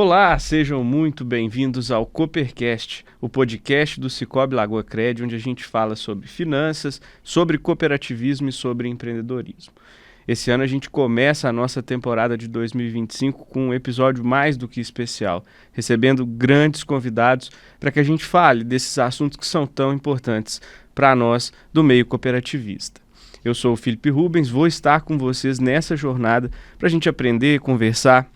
Olá, sejam muito bem-vindos ao Coopercast, o podcast do Sicoob Lagoa Cred, onde a gente fala sobre finanças, sobre cooperativismo e sobre empreendedorismo. Esse ano a gente começa a nossa temporada de 2025 com um episódio mais do que especial, recebendo grandes convidados para que a gente fale desses assuntos que são tão importantes para nós do meio cooperativista. Eu sou o Felipe Rubens, vou estar com vocês nessa jornada para a gente aprender, conversar,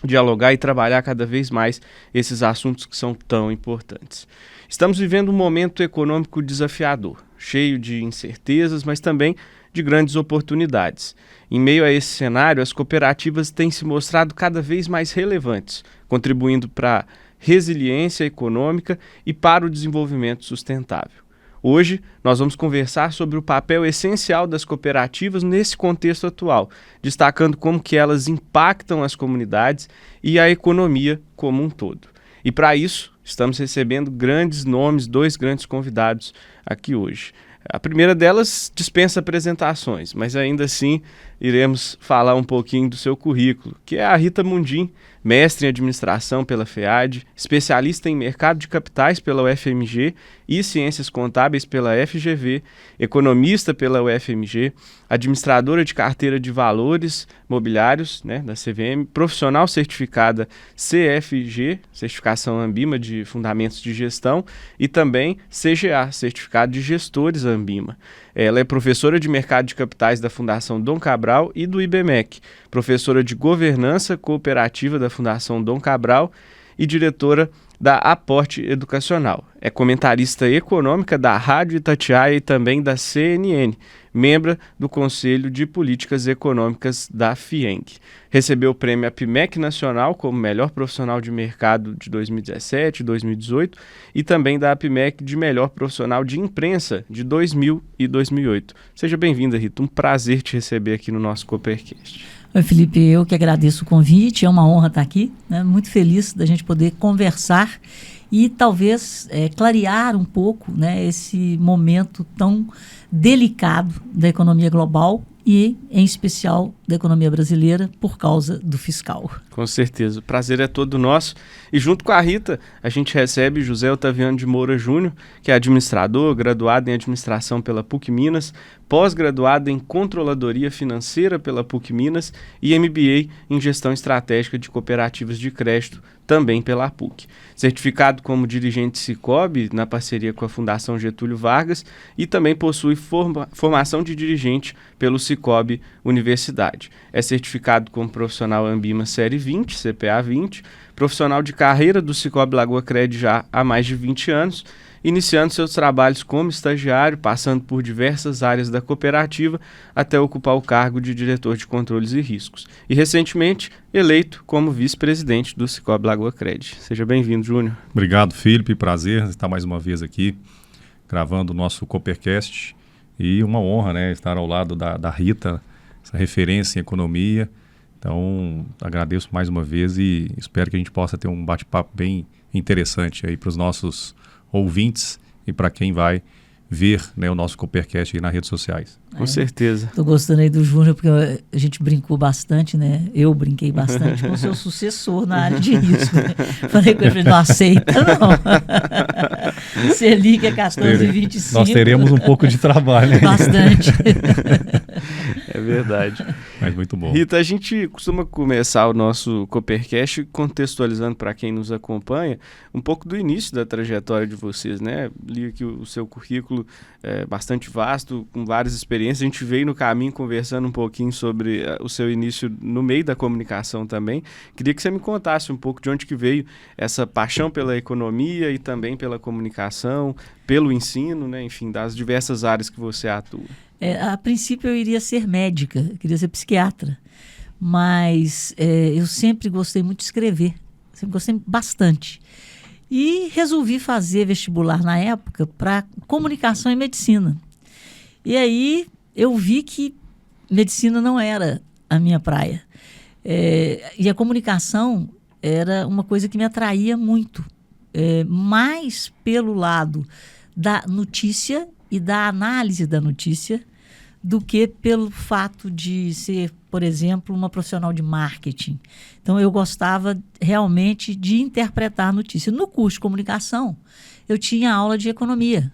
dialogar e trabalhar cada vez mais esses assuntos que são tão importantes. Estamos vivendo um momento econômico desafiador, cheio de incertezas, mas também de grandes oportunidades. Em meio a esse cenário, as cooperativas têm se mostrado cada vez mais relevantes, contribuindo para a resiliência econômica e para o desenvolvimento sustentável. Hoje, nós vamos conversar sobre o papel essencial das cooperativas nesse contexto atual, destacando como que elas impactam as comunidades e a economia como um todo. E para isso, estamos recebendo grandes nomes, dois grandes convidados aqui hoje. A primeira delas dispensa apresentações, mas ainda assim iremos falar um pouquinho do seu currículo, que é a Rita Mundim, mestre em administração pela FEAD, especialista em mercado de capitais pela UFMG e ciências contábeis pela FGV, economista pela UFMG, administradora de carteira de valores mobiliários, da CVM, profissional certificada CFG, certificação Ambima de fundamentos de gestão, e também CGA, certificado de gestores Ambima. Ela é professora de mercado de capitais da Fundação Dom Cabral e do IBMEC, professora de governança cooperativa da Fundação Dom Cabral e diretora da Aporte Educacional. É comentarista econômica da Rádio Itatiaia e também da CNN, membro do Conselho de Políticas Econômicas da FIENG. Recebeu o prêmio APIMEC Nacional como melhor profissional de mercado de 2017 e 2018 e também da APIMEC de melhor profissional de imprensa de 2000 e 2008. Seja bem-vinda, Rita. Um prazer te receber aqui no nosso Coopercast. Oi, Felipe, eu que agradeço o convite, é uma honra estar aqui, muito feliz da gente poder conversar e talvez clarear um pouco esse momento tão delicado da economia global e, em especial, da economia brasileira por causa do fiscal. Com certeza, o prazer é todo nosso. E junto com a Rita, a gente recebe José Otaviano de Moura Júnior, que é administrador, graduado em administração pela PUC Minas, pós-graduado em controladoria financeira pela PUC Minas e MBA em gestão estratégica de cooperativas de crédito, também pela PUC. Certificado como dirigente Sicoob, na parceria com a Fundação Getúlio Vargas, e também possui formação de dirigente pelo Sicoob Universidade. É certificado como profissional Ambima Série 20, CPA 20, profissional de carreira do Sicoob Lagoa Cred já há mais de 20 anos, iniciando seus trabalhos como estagiário, passando por diversas áreas da cooperativa, até ocupar o cargo de diretor de controles e riscos. E, recentemente, eleito como vice-presidente do Sicoob Lagoa Cred. Seja bem-vindo, Júnior. Obrigado, Felipe. Prazer estar mais uma vez aqui, gravando o nosso Coopercast. E uma honra, estar ao lado da Rita, essa referência em economia. Então, agradeço mais uma vez e espero que a gente possa ter um bate-papo bem interessante aí para os nossos ouvintes e para quem vai ver o nosso Coopercast aí nas redes sociais. Com certeza. Estou gostando aí do Júnior, porque a gente brincou bastante, Eu brinquei bastante com o seu sucessor na área de risco. Falei com ele, não aceita, não. Selic é 14,25. Nós teremos um pouco de trabalho. Bastante. É verdade. Mas muito bom. Rita, a gente costuma começar o nosso Coopercast contextualizando para quem nos acompanha um pouco do início da trajetória de vocês, Li aqui o seu currículo bastante vasto, com várias experiências. A gente veio no caminho conversando um pouquinho sobre o seu início no meio da comunicação também. Queria que você me contasse um pouco de onde que veio essa paixão pela economia e também pela comunicação, pelo ensino, enfim, das diversas áreas que você atua. A princípio eu iria ser médica, eu queria ser psiquiatra, mas eu sempre gostei muito de escrever, sempre gostei bastante. E resolvi fazer vestibular na época para comunicação e medicina. E aí eu vi que medicina não era a minha praia. E a comunicação era uma coisa que me atraía muito, mais pelo lado da notícia e da análise da notícia do que pelo fato de ser, por exemplo, uma profissional de marketing. Então, eu gostava realmente de interpretar a notícia. No curso de comunicação, eu tinha aula de economia.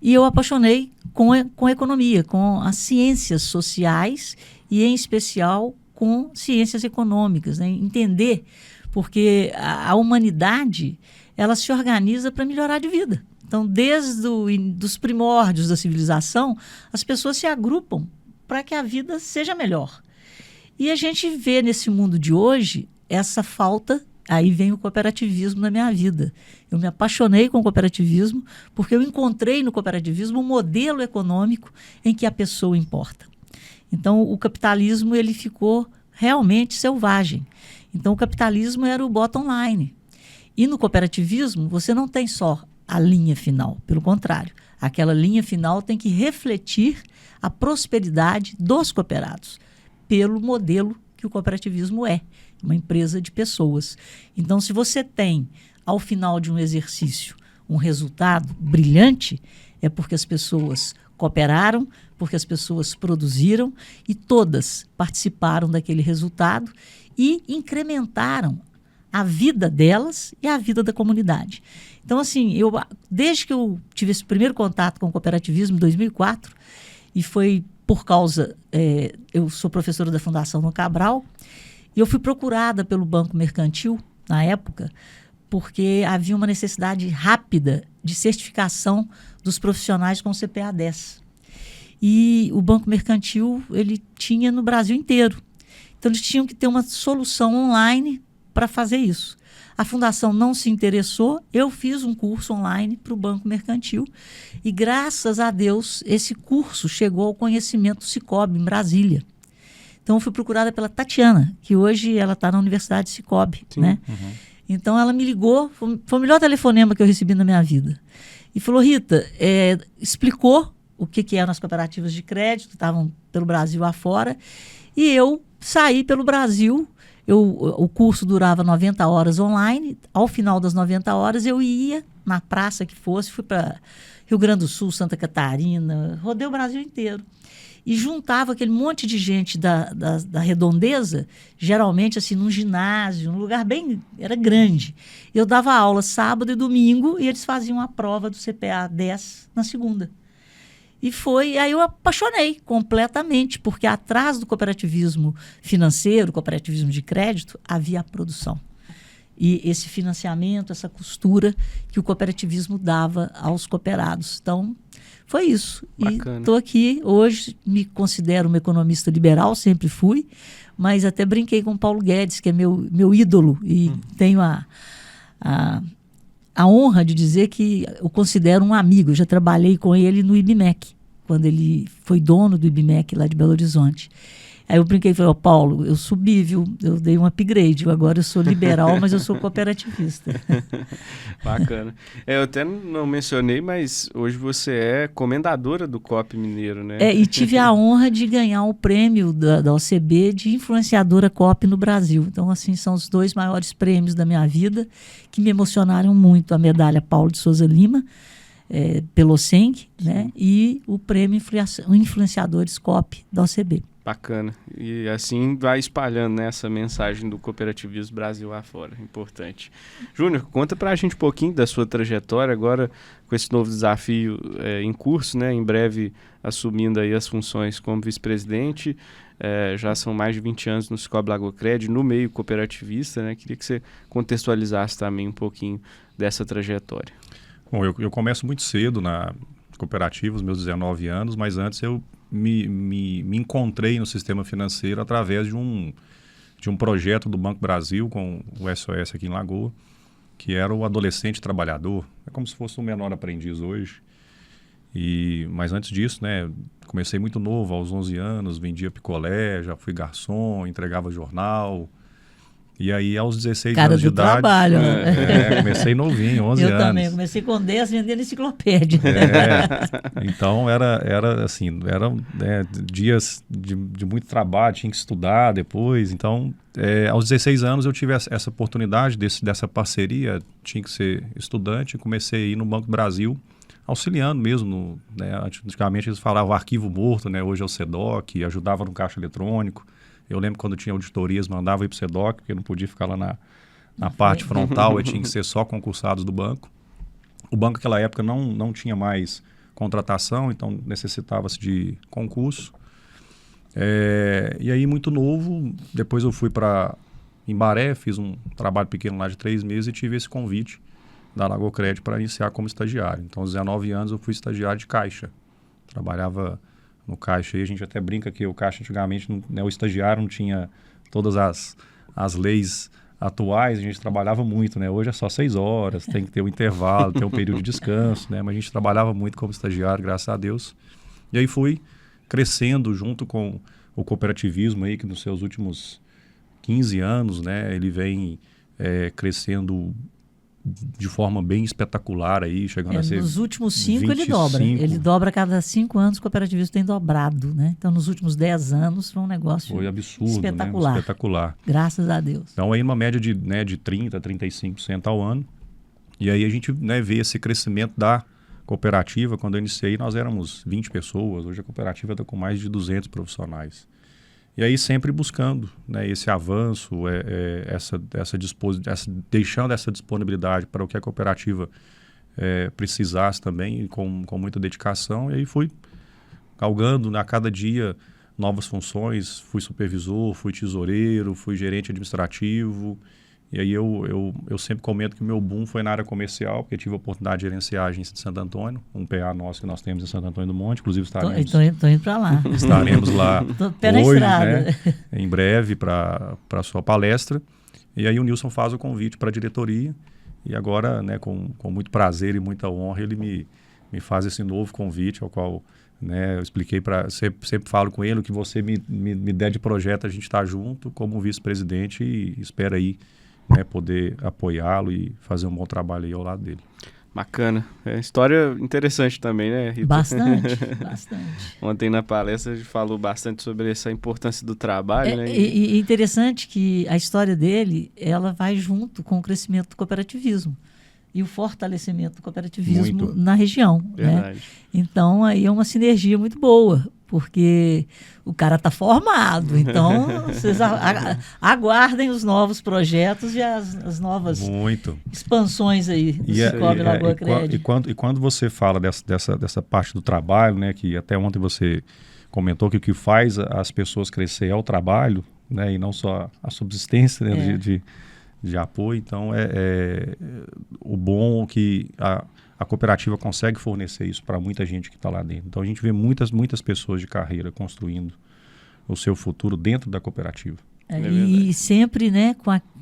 E eu apaixonei com economia, com as ciências sociais e, em especial, com ciências econômicas. Né? Entender, porque a humanidade ela se organiza para melhorar de vida. Então, desde os primórdios da civilização, as pessoas se agrupam para que a vida seja melhor. E a gente vê nesse mundo de hoje essa falta. Aí vem o cooperativismo na minha vida. Eu me apaixonei com o cooperativismo porque eu encontrei no cooperativismo um modelo econômico em que a pessoa importa. Então, o capitalismo ele ficou realmente selvagem. Então, o capitalismo era o bottom line. E no cooperativismo, você não tem só a linha final. Pelo contrário, aquela linha final tem que refletir a prosperidade dos cooperados pelo modelo que o cooperativismo é. Uma empresa de pessoas. Então, se você tem, ao final de um exercício, um resultado brilhante, é porque as pessoas cooperaram, porque as pessoas produziram e todas participaram daquele resultado e incrementaram a vida delas e a vida da comunidade. Então, assim, desde que eu tive esse primeiro contato com o cooperativismo em 2004, e foi por causa, eu sou professora da Fundação Dom Cabral, e eu fui procurada pelo Banco Mercantil, na época, porque havia uma necessidade rápida de certificação dos profissionais com CPA 10. E o Banco Mercantil, ele tinha no Brasil inteiro. Então, eles tinham que ter uma solução online para fazer isso. A Fundação não se interessou, eu fiz um curso online para o Banco Mercantil e, graças a Deus, esse curso chegou ao conhecimento do Cicobi, em Brasília. Então, eu fui procurada pela Tatiana, que hoje ela está na Universidade Cicobi, né? Uhum. Então, ela me ligou, foi o melhor telefonema que eu recebi na minha vida. E falou, Rita, explicou o que eram as cooperativas de crédito, estavam pelo Brasil afora, e eu saí pelo Brasil. O curso durava 90 horas online, ao final das 90 horas eu ia na praça que fosse, fui para Rio Grande do Sul, Santa Catarina, rodei o Brasil inteiro. E juntava aquele monte de gente da redondeza, geralmente assim num ginásio, num lugar bem, era grande. Eu dava aula sábado e domingo e eles faziam a prova do CPA 10 na segunda. E aí eu apaixonei completamente, porque atrás do cooperativismo financeiro, cooperativismo de crédito, havia a produção. E esse financiamento, essa costura que o cooperativismo dava aos cooperados. Então, foi isso. Bacana. E estou aqui hoje, me considero uma economista liberal, sempre fui, mas até brinquei com o Paulo Guedes, que é meu ídolo, e tenho a honra de dizer que eu considero um amigo. Eu já trabalhei com ele no IBMEC, quando ele foi dono do IBMEC lá de Belo Horizonte. Aí eu brinquei e falei, Paulo, eu subi, viu? Eu dei um upgrade, agora eu sou liberal, mas eu sou cooperativista. Bacana. Eu até não mencionei, mas hoje você é comendadora do COP Mineiro, né? E tive a honra de ganhar o prêmio da OCB de influenciadora COP no Brasil. Então, assim, são os 2 maiores prêmios da minha vida, que me emocionaram muito. A medalha Paulo de Souza Lima, pelo Seng, né? E o prêmio Influenciadores COP da OCB. Bacana. E assim vai espalhando, né, essa mensagem do cooperativismo Brasil afora. Importante. Júnior, conta pra gente um pouquinho da sua trajetória agora com esse novo desafio em curso, né? Em breve assumindo aí as funções como vice-presidente. Já são mais de 20 anos no Cicobi Lagoa Cred, no meio cooperativista, né? Queria que você contextualizasse também um pouquinho dessa trajetória. Bom, eu começo muito cedo na cooperativa, os meus 19 anos, mas antes eu me encontrei no sistema financeiro através de um projeto do Banco Brasil com o SOS aqui em Lagoa, que era o adolescente trabalhador. É como se fosse um menor aprendiz hoje. Mas antes disso, né, comecei muito novo, aos 11 anos, vendia picolé, já fui garçom, entregava jornal. E aí, aos 16 anos de idade... Trabalho, né? Comecei novinho, 11 anos. Eu também, comecei com 10 vendendo enciclopédia. Então, era dias de muito trabalho, tinha que estudar depois. Então, aos 16 anos eu tive essa oportunidade dessa parceria, tinha que ser estudante, comecei a ir no Banco Brasil auxiliando mesmo, né? Antigamente eles falavam arquivo morto, né? Hoje é o SEDOC, ajudava no caixa eletrônico. Eu lembro quando tinha auditorias, mandava ir para o SEDOC, porque não podia ficar lá na parte frontal, tinha que ser só concursados do banco. O banco naquela época não tinha mais contratação, então necessitava-se de concurso. E aí, muito novo, depois eu fui para Embaré, fiz um trabalho pequeno lá de 3 meses e tive esse convite da Lagoa Crédito para iniciar como estagiário. Então, aos 19 anos, eu fui estagiário de caixa. Trabalhava no caixa, e a gente até brinca que o caixa antigamente, né, o estagiário não tinha todas as leis atuais, a gente trabalhava muito, né? Hoje é só 6 horas, tem que ter um intervalo, tem um período de descanso, né? Mas a gente trabalhava muito como estagiário, graças a Deus. E aí fui crescendo junto com o cooperativismo aí, que nos seus últimos 15 anos, né? Ele vem crescendo de forma bem espetacular aí, chegando a ser... Nos últimos 5 ele dobra. Ele dobra a cada 5 anos, o cooperativismo tem dobrado, né? Então, nos últimos 10 anos foi um negócio absurdo, espetacular. Né? Espetacular. Graças a Deus. Então, aí uma média de 30%, 35% ao ano. E aí a gente, né, vê esse crescimento da cooperativa. Quando eu iniciei, nós éramos 20 pessoas. Hoje a cooperativa está com mais de 200 profissionais. E aí sempre buscando, né, esse avanço, deixando essa disponibilidade para o que a cooperativa precisasse também, e com muita dedicação. E aí fui galgando a cada dia novas funções, fui supervisor, fui tesoureiro, fui gerente administrativo. E aí eu sempre comento que o meu boom foi na área comercial, porque eu tive a oportunidade de gerenciar a agência de Santo Antônio, um PA nosso que nós temos em Santo Antônio do Monte, inclusive estaremos... Estou indo para lá. Estaremos lá hoje, né, em breve, para a sua palestra. E aí o Nilson faz o convite para a diretoria, e agora, né, com muito prazer e muita honra, ele me faz esse novo convite, ao qual, né, eu expliquei sempre falo com ele, o que você me der de projeto, a gente está junto como vice-presidente e espera aí, né, poder apoiá-lo e fazer um bom trabalho aí ao lado dele. Bacana. História interessante também, né, Rita? Bastante. Ontem na palestra a gente falou bastante sobre essa importância do trabalho, né? E interessante que a história dele, ela vai junto com o crescimento do cooperativismo e o fortalecimento do cooperativismo na região. Verdade. Né? Então, aí é uma sinergia muito boa, porque o cara está formado. Então, vocês aguardem os novos projetos e as novas expansões aí do Cicobi Lagoa Crédito. E quando você fala dessa parte do trabalho, né, que até ontem você comentou que o que faz as pessoas crescer é o trabalho, né, e não só a subsistência, né, de apoio. Então, o bom que a cooperativa consegue fornecer isso para muita gente que está lá dentro. Então, a gente vê muitas pessoas de carreira construindo o seu futuro dentro da cooperativa. E sempre, né,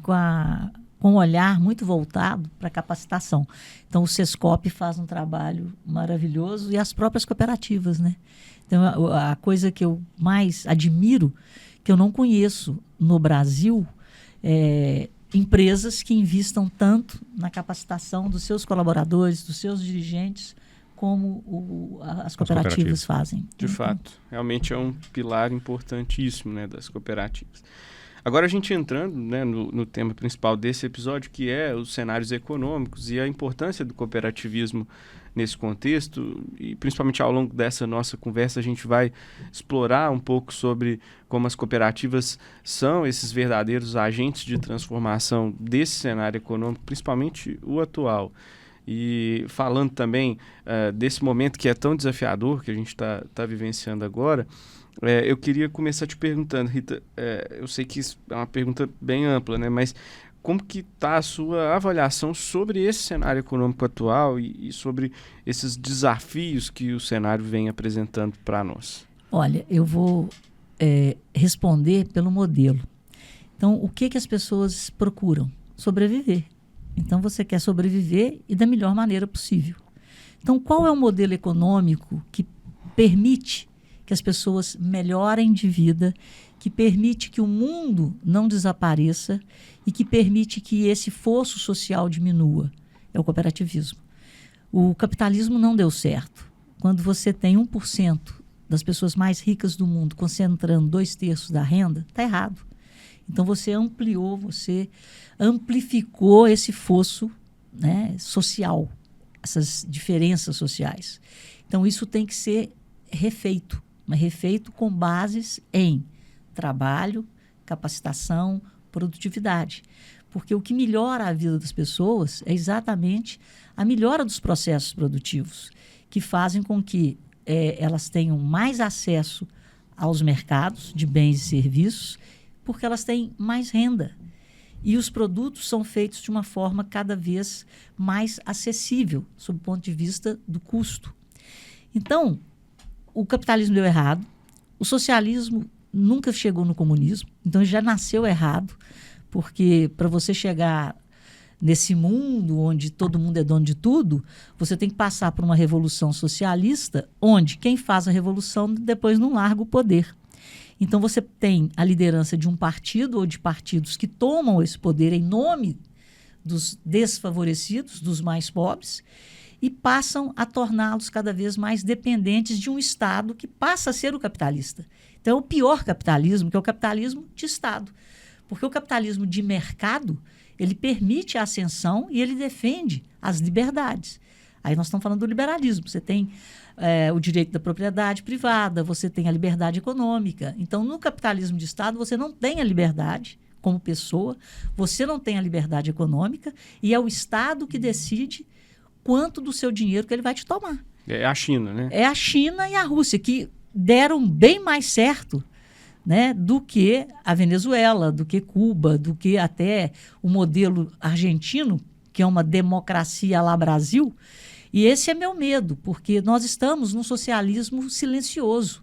com um olhar muito voltado para a capacitação. Então, o Sescop faz um trabalho maravilhoso e as próprias cooperativas, né? Então, a coisa que eu mais admiro, que eu não conheço no Brasil, empresas que investam tanto na capacitação dos seus colaboradores, dos seus dirigentes, como as cooperativas fazem. De fato, realmente é um pilar importantíssimo, né, das cooperativas. Agora a gente entrando, né, no tema principal desse episódio, que é os cenários econômicos e a importância do cooperativismo nesse contexto, e principalmente ao longo dessa nossa conversa a gente vai explorar um pouco sobre como as cooperativas são esses verdadeiros agentes de transformação desse cenário econômico, principalmente o atual. E falando também desse momento que é tão desafiador, que a gente está vivenciando agora, eu queria começar te perguntando, Rita, eu sei que isso é uma pergunta bem ampla, né, mas como que está a sua avaliação sobre esse cenário econômico atual e sobre esses desafios que o cenário vem apresentando para nós? Olha, eu vou responder pelo modelo. Então, o que as pessoas procuram? Sobreviver. Então, você quer sobreviver e da melhor maneira possível. Então, qual é o modelo econômico que permite que as pessoas melhorem de vida, que permite que o mundo não desapareça e que permite que esse fosso social diminua? É o cooperativismo. O capitalismo não deu certo. Quando você tem 1% das pessoas mais ricas do mundo concentrando 2/3 da renda, está errado. Então, você amplificou esse fosso, né, social. essas diferenças sociais. Então, isso tem que ser refeito, mas refeito com bases em trabalho, capacitação, produtividade. Porque o que melhora a vida das pessoas é exatamente a melhora dos processos produtivos, que fazem com que elas tenham mais acesso aos mercados de bens e serviços, porque elas têm mais renda. E os produtos são feitos de uma forma cada vez mais acessível, sob o ponto de vista do custo. Então, o capitalismo deu errado, o socialismo nunca chegou no comunismo, então já nasceu errado, porque para você chegar nesse mundo onde todo mundo é dono de tudo, você tem que passar por uma revolução socialista, onde quem faz a revolução depois não larga o poder. Então você tem a liderança de um partido ou de partidos que tomam esse poder em nome dos desfavorecidos, dos mais pobres, e passam a torná-los cada vez mais dependentes de um Estado que passa a ser o capitalista. Então é o pior capitalismo, que é o capitalismo de Estado. Porque o capitalismo de mercado, ele permite a ascensão e ele defende as liberdades. Aí nós estamos falando do liberalismo. Você tem o direito da propriedade privada, você tem a liberdade econômica. Então, no capitalismo de Estado, você não tem a liberdade como pessoa, você não tem a liberdade econômica e é o Estado que decide quanto do seu dinheiro que ele vai te tomar. É a China, né? É a China e a Rússia, que deram bem mais certo, né, do que a Venezuela, do que Cuba, do que até o modelo argentino, que é uma democracia lá Brasil. E esse é meu medo, porque nós estamos num socialismo silencioso,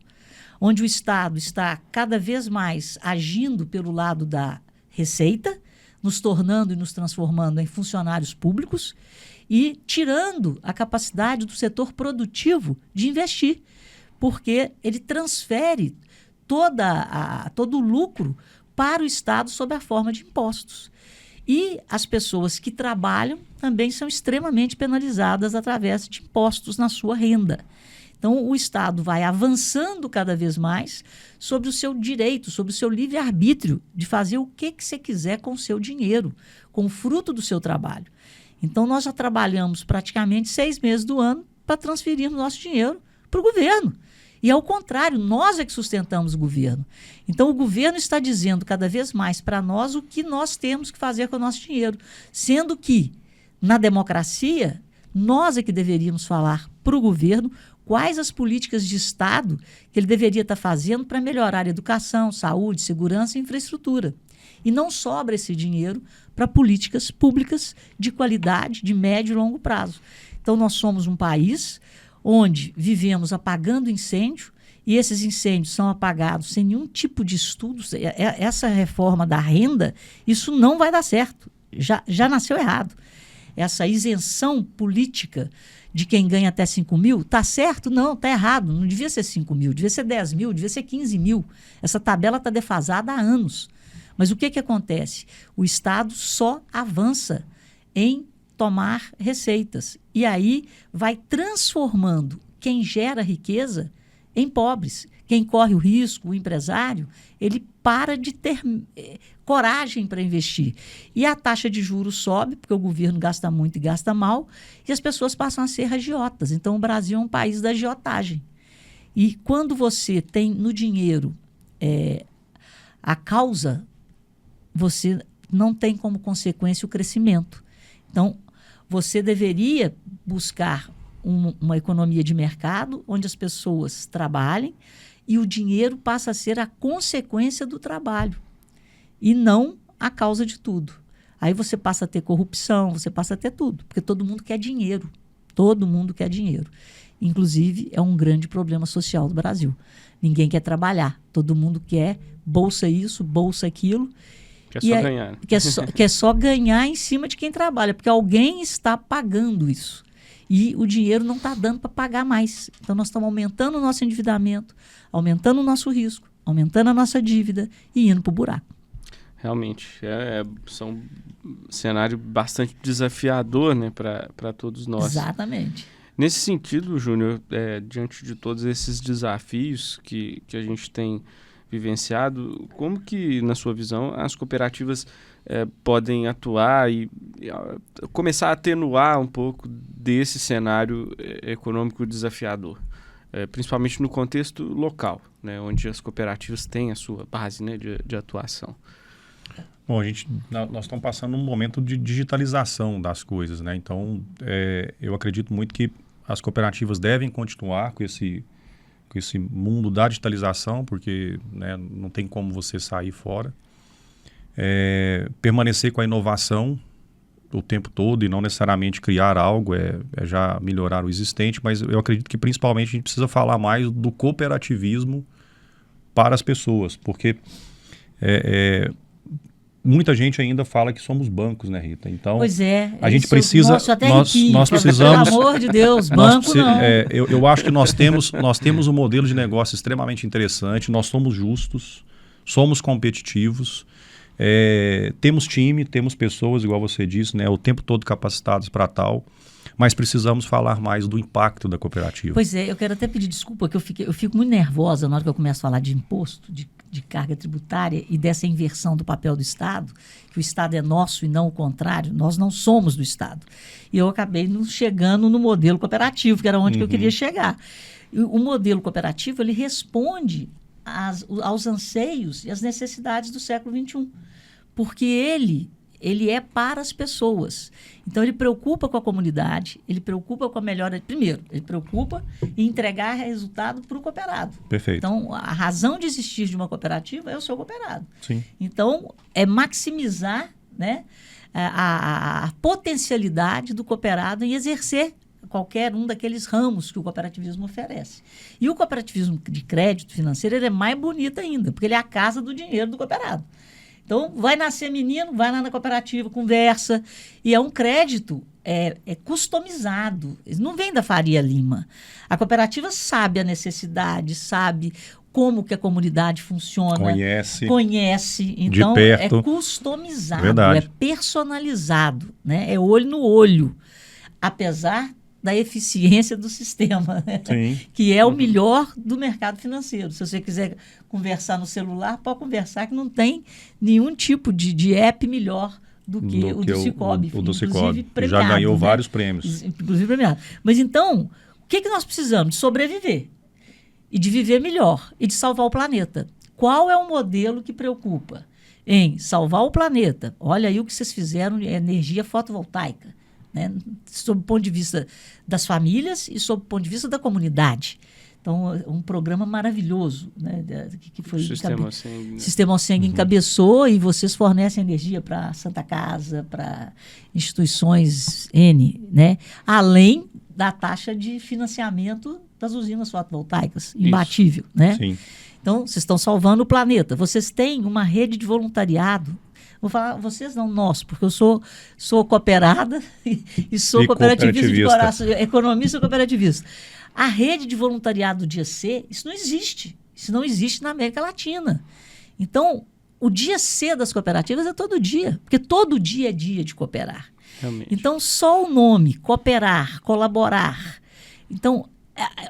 onde o Estado está cada vez mais agindo pelo lado da receita, nos tornando e nos transformando em funcionários públicos e tirando a capacidade do setor produtivo de investir, porque ele transfere todo o lucro para o Estado sob a forma de impostos. E as pessoas que trabalham também são extremamente penalizadas através de impostos na sua renda. Então, o Estado vai avançando cada vez mais sobre o seu direito, sobre o seu livre-arbítrio de fazer o que você quiser com o seu dinheiro, com o fruto do seu trabalho. Então, nós já trabalhamos praticamente 6 meses do ano para transferirmos nosso dinheiro para o governo. E, ao contrário, nós é que sustentamos o governo. Então, o governo está dizendo cada vez mais para nós o que nós temos que fazer com o nosso dinheiro. Sendo que, na democracia, nós é que deveríamos falar para o governo quais as políticas de Estado que ele deveria estar fazendo para melhorar a educação, saúde, segurança e infraestrutura. E não sobra esse dinheiro para políticas públicas de qualidade, de médio e longo prazo. Então, nós somos um país onde vivemos apagando incêndio, e esses incêndios são apagados sem nenhum tipo de estudo. Essa reforma da renda, isso não vai dar certo. Já nasceu errado. Essa isenção política de quem ganha até 5 mil, está certo? Não, está errado. Não devia ser 5 mil, devia ser 10 mil, devia ser 15 mil. Essa tabela está defasada há anos. Mas o que acontece? O Estado só avança em tomar receitas. E aí vai transformando quem gera riqueza em pobres. Quem corre o risco, o empresário, ele para de ter coragem para investir. E a taxa de juros sobe, porque o governo gasta muito e gasta mal, e as pessoas passam a ser agiotas. Então, o Brasil é um país da agiotagem. E quando você tem no dinheiro a causa, você não tem como consequência o crescimento. Então, você deveria buscar uma economia de mercado onde as pessoas trabalhem e o dinheiro passa a ser a consequência do trabalho e não a causa de tudo. Aí você passa a ter corrupção, você passa a ter tudo, porque todo mundo quer dinheiro. Todo mundo quer dinheiro. Inclusive, é um grande problema social do Brasil. Ninguém quer trabalhar. Todo mundo quer bolsa isso, bolsa aquilo. Quer só ganhar. Quer só ganhar em cima de quem trabalha, porque alguém está pagando isso. E o dinheiro não está dando para pagar mais. Então, nós estamos aumentando o nosso endividamento, aumentando o nosso risco, aumentando a nossa dívida e indo para o buraco. Realmente, são um cenário bastante desafiador, né, para todos nós. Exatamente. Nesse sentido, Júnior, diante de todos esses desafios que a gente tem vivenciado, como que, na sua visão, as cooperativas podem atuar e começar a atenuar um pouco desse cenário econômico desafiador, principalmente no contexto local, né, onde as cooperativas têm a sua base, né, de atuação? Bom, nós estamos passando um momento de digitalização das coisas, né? Então, eu acredito muito que as cooperativas devem continuar com esse mundo da digitalização, porque, né, não tem como você sair fora. Permanecer com a inovação o tempo todo e não necessariamente criar algo, já melhorar o existente, mas eu acredito que principalmente a gente precisa falar mais do cooperativismo para as pessoas, porque muita gente ainda fala que somos bancos, né, Rita? Então, pois a gente precisa... Nós precisamos... Pelo amor de Deus, banco não. Eu acho que nós temos um modelo de negócio extremamente interessante, nós somos justos, somos competitivos, temos time, temos pessoas, igual você disse, né, o tempo todo capacitados para tal, mas precisamos falar mais do impacto da cooperativa. Pois eu quero até pedir desculpa, que eu fico muito nervosa na hora que eu começo a falar de imposto, de carga tributária e dessa inversão do papel do Estado, que o Estado é nosso e não o contrário, nós não somos do Estado. E eu acabei chegando no modelo cooperativo, que era onde que eu queria chegar. E o modelo cooperativo, ele responde aos anseios e às necessidades do século XXI, porque ele é para as pessoas. Então, ele preocupa com a comunidade, ele preocupa com a melhora... Primeiro, ele preocupa em entregar resultado para o cooperado. Perfeito. Então, a razão de existir de uma cooperativa é o seu cooperado. Sim. Então, é maximizar, né, a potencialidade do cooperado em exercer qualquer um daqueles ramos que o cooperativismo oferece. E o cooperativismo de crédito financeiro, ele é mais bonito ainda, porque ele é a casa do dinheiro do cooperado. Então, vai nascer menino, vai lá na cooperativa, conversa, e é um crédito customizado. Não vem da Faria Lima. A cooperativa sabe a necessidade, sabe como que a comunidade funciona. Conhece. Então, de perto. É customizado, Verdade. É personalizado, né? É olho no olho, apesar da eficiência do sistema, né? Sim. Que é o melhor do mercado financeiro. Se você quiser conversar no celular, pode conversar, que não tem nenhum tipo de app melhor do que o do Cicobi. O do Cicobi. Já ganhou, né, vários prêmios. Inclusive premiado. Mas então, o que nós precisamos? De sobreviver. E de viver melhor. E de salvar o planeta. Qual é o modelo que preocupa em salvar o planeta? Olha aí o que vocês fizeram de energia fotovoltaica, né? Sob o ponto de vista das famílias e sob o ponto de vista da comunidade. Então, um programa maravilhoso, né, que foi Sistema Oceng encabeçou, e vocês fornecem energia para Santa Casa, para instituições N, né? Além da taxa de financiamento das usinas fotovoltaicas, imbatível, né? Sim. Então, vocês estão salvando o planeta. Vocês têm uma rede de voluntariado. Vou falar, vocês não, nós, porque eu sou cooperada e sou cooperativista de coração, economista e cooperativista. A rede de voluntariado do Dia C, isso não existe. Isso não existe na América Latina. Então, o Dia C das cooperativas é todo dia, porque todo dia é dia de cooperar. Realmente. Então, só o nome, cooperar, colaborar. Então,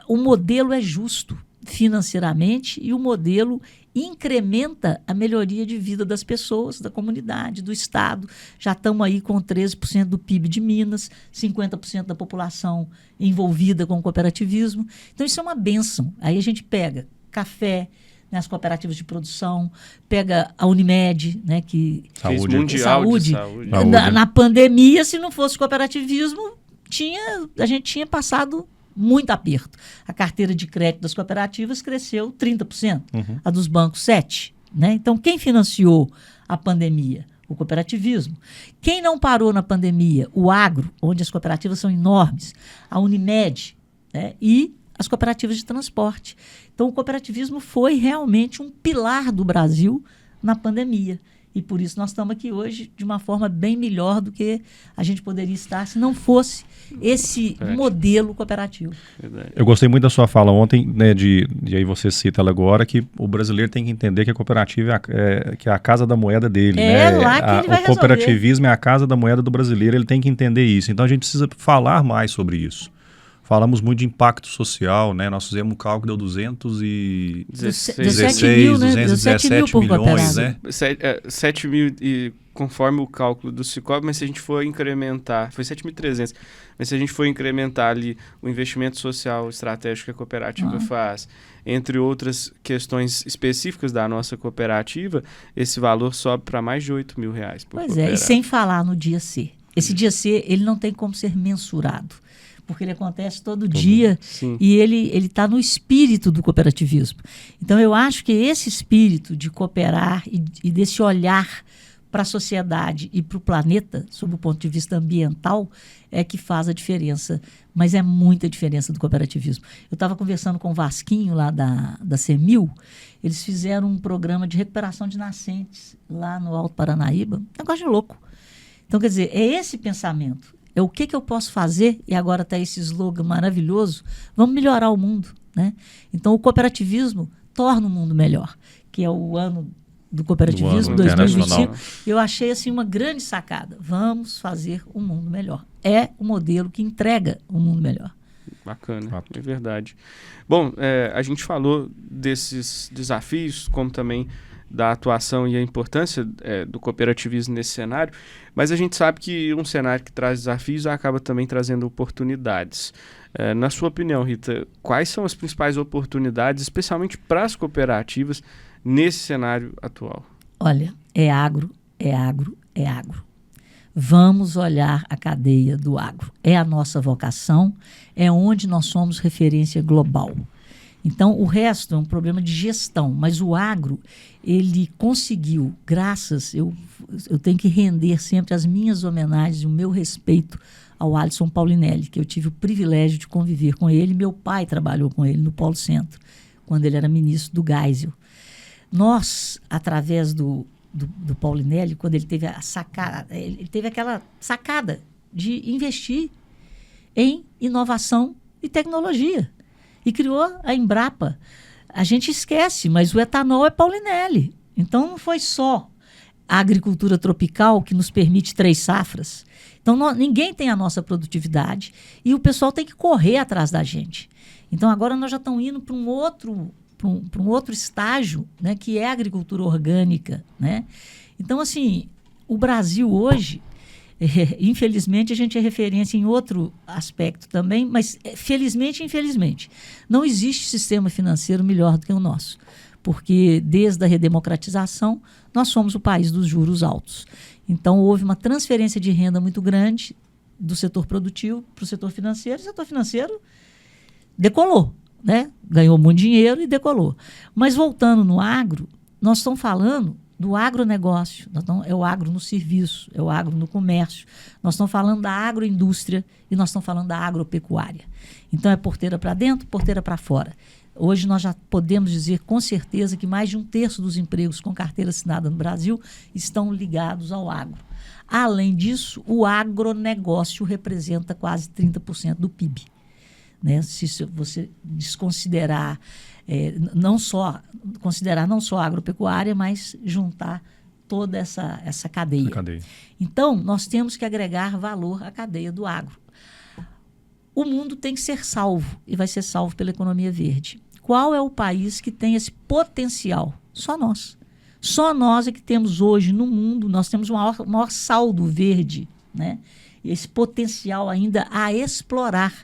o modelo é justo financeiramente e o modelo incrementa a melhoria de vida das pessoas, da comunidade, do Estado. Já estamos aí com 13% do PIB de Minas, 50% da população envolvida com o cooperativismo. Então, isso é uma bênção. Aí a gente pega café, né, as cooperativas de produção, pega a Unimed, né, que... Saúde. Na pandemia, se não fosse cooperativismo, a gente tinha passado muito aperto. A carteira de crédito das cooperativas cresceu 30%, a dos bancos 7%. Né? Então, quem financiou a pandemia? O cooperativismo. Quem não parou na pandemia? O agro, onde as cooperativas são enormes, a Unimed, né? E as cooperativas de transporte. Então, o cooperativismo foi realmente um pilar do Brasil na pandemia. E por isso nós estamos aqui hoje de uma forma bem melhor do que a gente poderia estar se não fosse esse modelo cooperativo. Eu gostei muito da sua fala ontem, né, de aí você cita ela agora, que o brasileiro tem que entender que a cooperativa que é a casa da moeda dele. É, né? Lá que ele vai o cooperativismo é a casa da moeda do brasileiro, ele tem que entender isso. Então a gente precisa falar mais sobre isso. falamos muito de impacto social, né? Nós fizemos um cálculo, deu 217 mil, né? 217 milhões, né? 7 mil, e conforme o cálculo do Cicobi, mas se a gente for incrementar, foi 7.300, mas se a gente for incrementar ali o investimento social estratégico que a cooperativa faz, entre outras questões específicas da nossa cooperativa, esse valor sobe para mais de R$8 mil por cooperado. E sem falar no dia C. Esse dia C, ele não tem como ser mensurado, porque ele acontece todo dia. Sim. E ele está no espírito do cooperativismo. Então, eu acho que esse espírito de cooperar e desse olhar para a sociedade e para o planeta, sob o ponto de vista ambiental, é que faz a diferença. Mas é muita diferença do cooperativismo. Eu estava conversando com o Vasquinho, lá da CEMIL, eles fizeram um programa de recuperação de nascentes lá no Alto Paranaíba. Negócio de louco. Então, quer dizer, é esse pensamento. É o que eu posso fazer, e agora está esse slogan maravilhoso, vamos melhorar o mundo, né? Então, o cooperativismo torna o mundo melhor, que é o ano do cooperativismo, 2025. Eu achei assim uma grande sacada. Vamos fazer um mundo melhor. É o modelo que entrega um mundo melhor. Bacana, é verdade. Bom, a gente falou desses desafios, como também da atuação e a importância do cooperativismo nesse cenário, mas a gente sabe que um cenário que traz desafios acaba também trazendo oportunidades. Na sua opinião, Rita, quais são as principais oportunidades, especialmente para as cooperativas, nesse cenário atual? Olha, é agro, é agro, é agro. Vamos olhar a cadeia do agro. É a nossa vocação, é onde nós somos referência global. Então, o resto é um problema de gestão, mas o agro, ele conseguiu, graças, eu tenho que render sempre as minhas homenagens, o meu respeito ao Alisson Paulinelli, que eu tive o privilégio de conviver com ele. Meu pai trabalhou com ele no Polo Centro, quando ele era ministro do Geisel. Nós, através do Paulinelli, quando ele teve ele teve aquela sacada de investir em inovação e tecnologia. E criou a Embrapa. A gente esquece, mas o etanol é Paulinelli. Então, não foi só a agricultura tropical que nos permite 3 safras. Então, ninguém tem a nossa produtividade e o pessoal tem que correr atrás da gente. Então, agora nós já estamos indo para um outro estágio, né, que é a agricultura orgânica, né? Então, assim, o Brasil hoje, infelizmente, a gente é referência em outro aspecto também, mas felizmente e infelizmente, não existe sistema financeiro melhor do que o nosso, porque desde a redemocratização, nós somos o país dos juros altos. Então, houve uma transferência de renda muito grande do setor produtivo para o setor financeiro, e o setor financeiro decolou, né? Ganhou muito dinheiro e decolou. Mas voltando no agro, nós estamos falando do agronegócio, é o agro no serviço, é o agro no comércio. Nós estamos falando da agroindústria e nós estamos falando da agropecuária. Então, é porteira para dentro, porteira para fora. Hoje nós já podemos dizer com certeza que mais de 1/3 dos empregos com carteira assinada no Brasil estão ligados ao agro. Além disso, o agronegócio representa quase 30% do PIB. Né? Se você desconsiderar, não só a agropecuária, mas juntar toda essa cadeia. Então, nós temos que agregar valor à cadeia do agro. O mundo tem que ser salvo, e vai ser salvo pela economia verde. Qual é o país que tem esse potencial? Só nós. Só nós é que temos hoje no mundo, nós temos o maior saldo verde, né? E esse potencial ainda a explorar.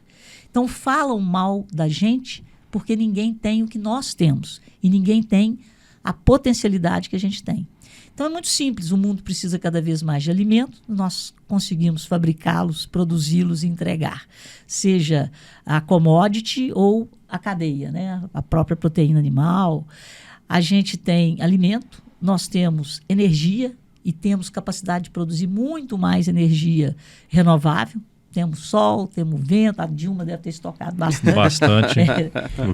Então, falam mal da gente porque ninguém tem o que nós temos e ninguém tem a potencialidade que a gente tem. Então, é muito simples. O mundo precisa cada vez mais de alimento. Nós conseguimos fabricá-los, produzi-los e entregar. Seja a commodity ou a cadeia, né? A própria proteína animal. A gente tem alimento, nós temos energia e temos capacidade de produzir muito mais energia renovável. Temos sol, temos vento, a Dilma deve ter estocado bastante. Bastante.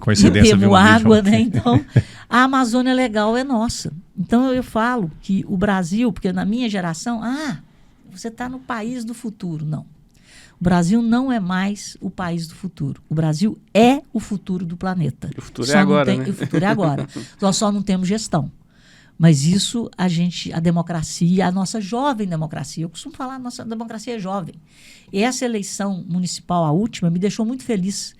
Coincidência, temos água, né? Então, a Amazônia legal é nossa. Então, eu falo que o Brasil, porque na minha geração, você está no país do futuro. Não. O Brasil não é mais o país do futuro. O Brasil é o futuro do planeta. O futuro é agora, né? O futuro é agora. Nós só não temos gestão. Mas isso a democracia, a nossa jovem democracia, eu costumo falar, a nossa democracia é jovem. E essa eleição municipal, a última, me deixou muito feliz,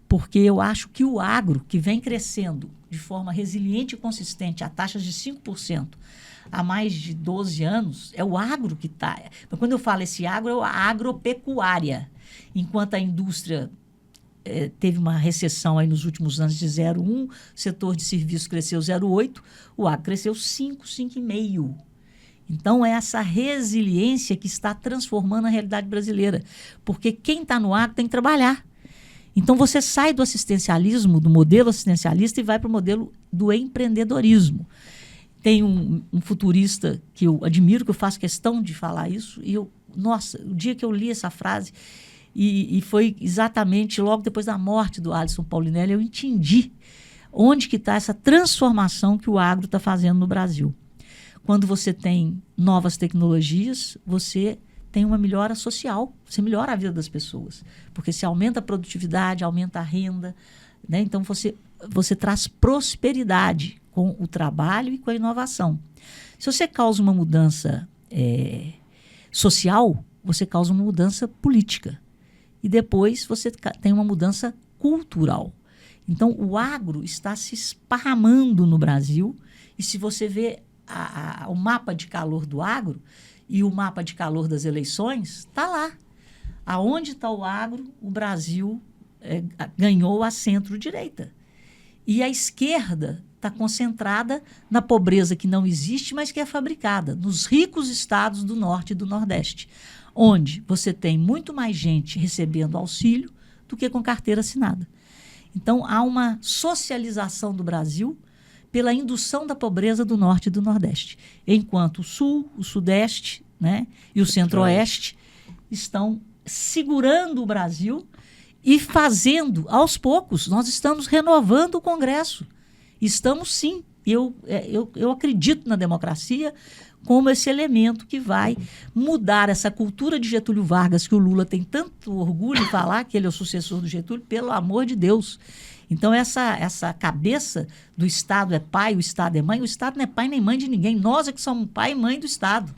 porque eu acho que o agro, que vem crescendo de forma resiliente e consistente a taxas de 5% há mais de 12 anos, é o agro que está. Quando eu falo esse agro, é a agropecuária. Enquanto a indústria teve uma recessão aí nos últimos anos de 0,1%, o setor de serviços cresceu 0,8%, o agro cresceu 5,5%. Então, é essa resiliência que está transformando a realidade brasileira. Porque quem está no agro tem que trabalhar. Então, você sai do assistencialismo, do modelo assistencialista, e vai para o modelo do empreendedorismo. Tem um futurista que eu admiro, que eu faço questão de falar isso, e nossa, o dia que eu li essa frase, e foi exatamente logo depois da morte do Alisson Paulinelli, eu entendi onde que está essa transformação que o agro está fazendo no Brasil. Quando você tem novas tecnologias, você tem uma melhora social, você melhora a vida das pessoas, porque se aumenta a produtividade, aumenta a renda, né? Então você traz prosperidade com o trabalho e com a inovação. Se você causa uma mudança social, você causa uma mudança política. E depois você tem uma mudança cultural. Então, o agro está se esparramando no Brasil. E se você vê o mapa de calor do agro e o mapa de calor das eleições, está lá. Aonde está o agro, o Brasil ganhou a centro-direita. E a esquerda está concentrada na pobreza que não existe, mas que é fabricada, nos ricos estados do Norte e do Nordeste, onde você tem muito mais gente recebendo auxílio do que com carteira assinada. Então, há uma socialização do Brasil pela indução da pobreza do Norte e do Nordeste, enquanto o Sul, o Sudeste, né, e o Centro-Oeste estão segurando o Brasil e fazendo, aos poucos, nós estamos renovando o Congresso. Estamos, sim. Eu acredito na democracia como esse elemento que vai mudar essa cultura de Getúlio Vargas, que o Lula tem tanto orgulho de falar que ele é o sucessor do Getúlio, pelo amor de Deus. Então, essa cabeça do Estado é pai, o Estado é mãe, o Estado não é pai nem mãe de ninguém, nós é que somos pai e mãe do Estado.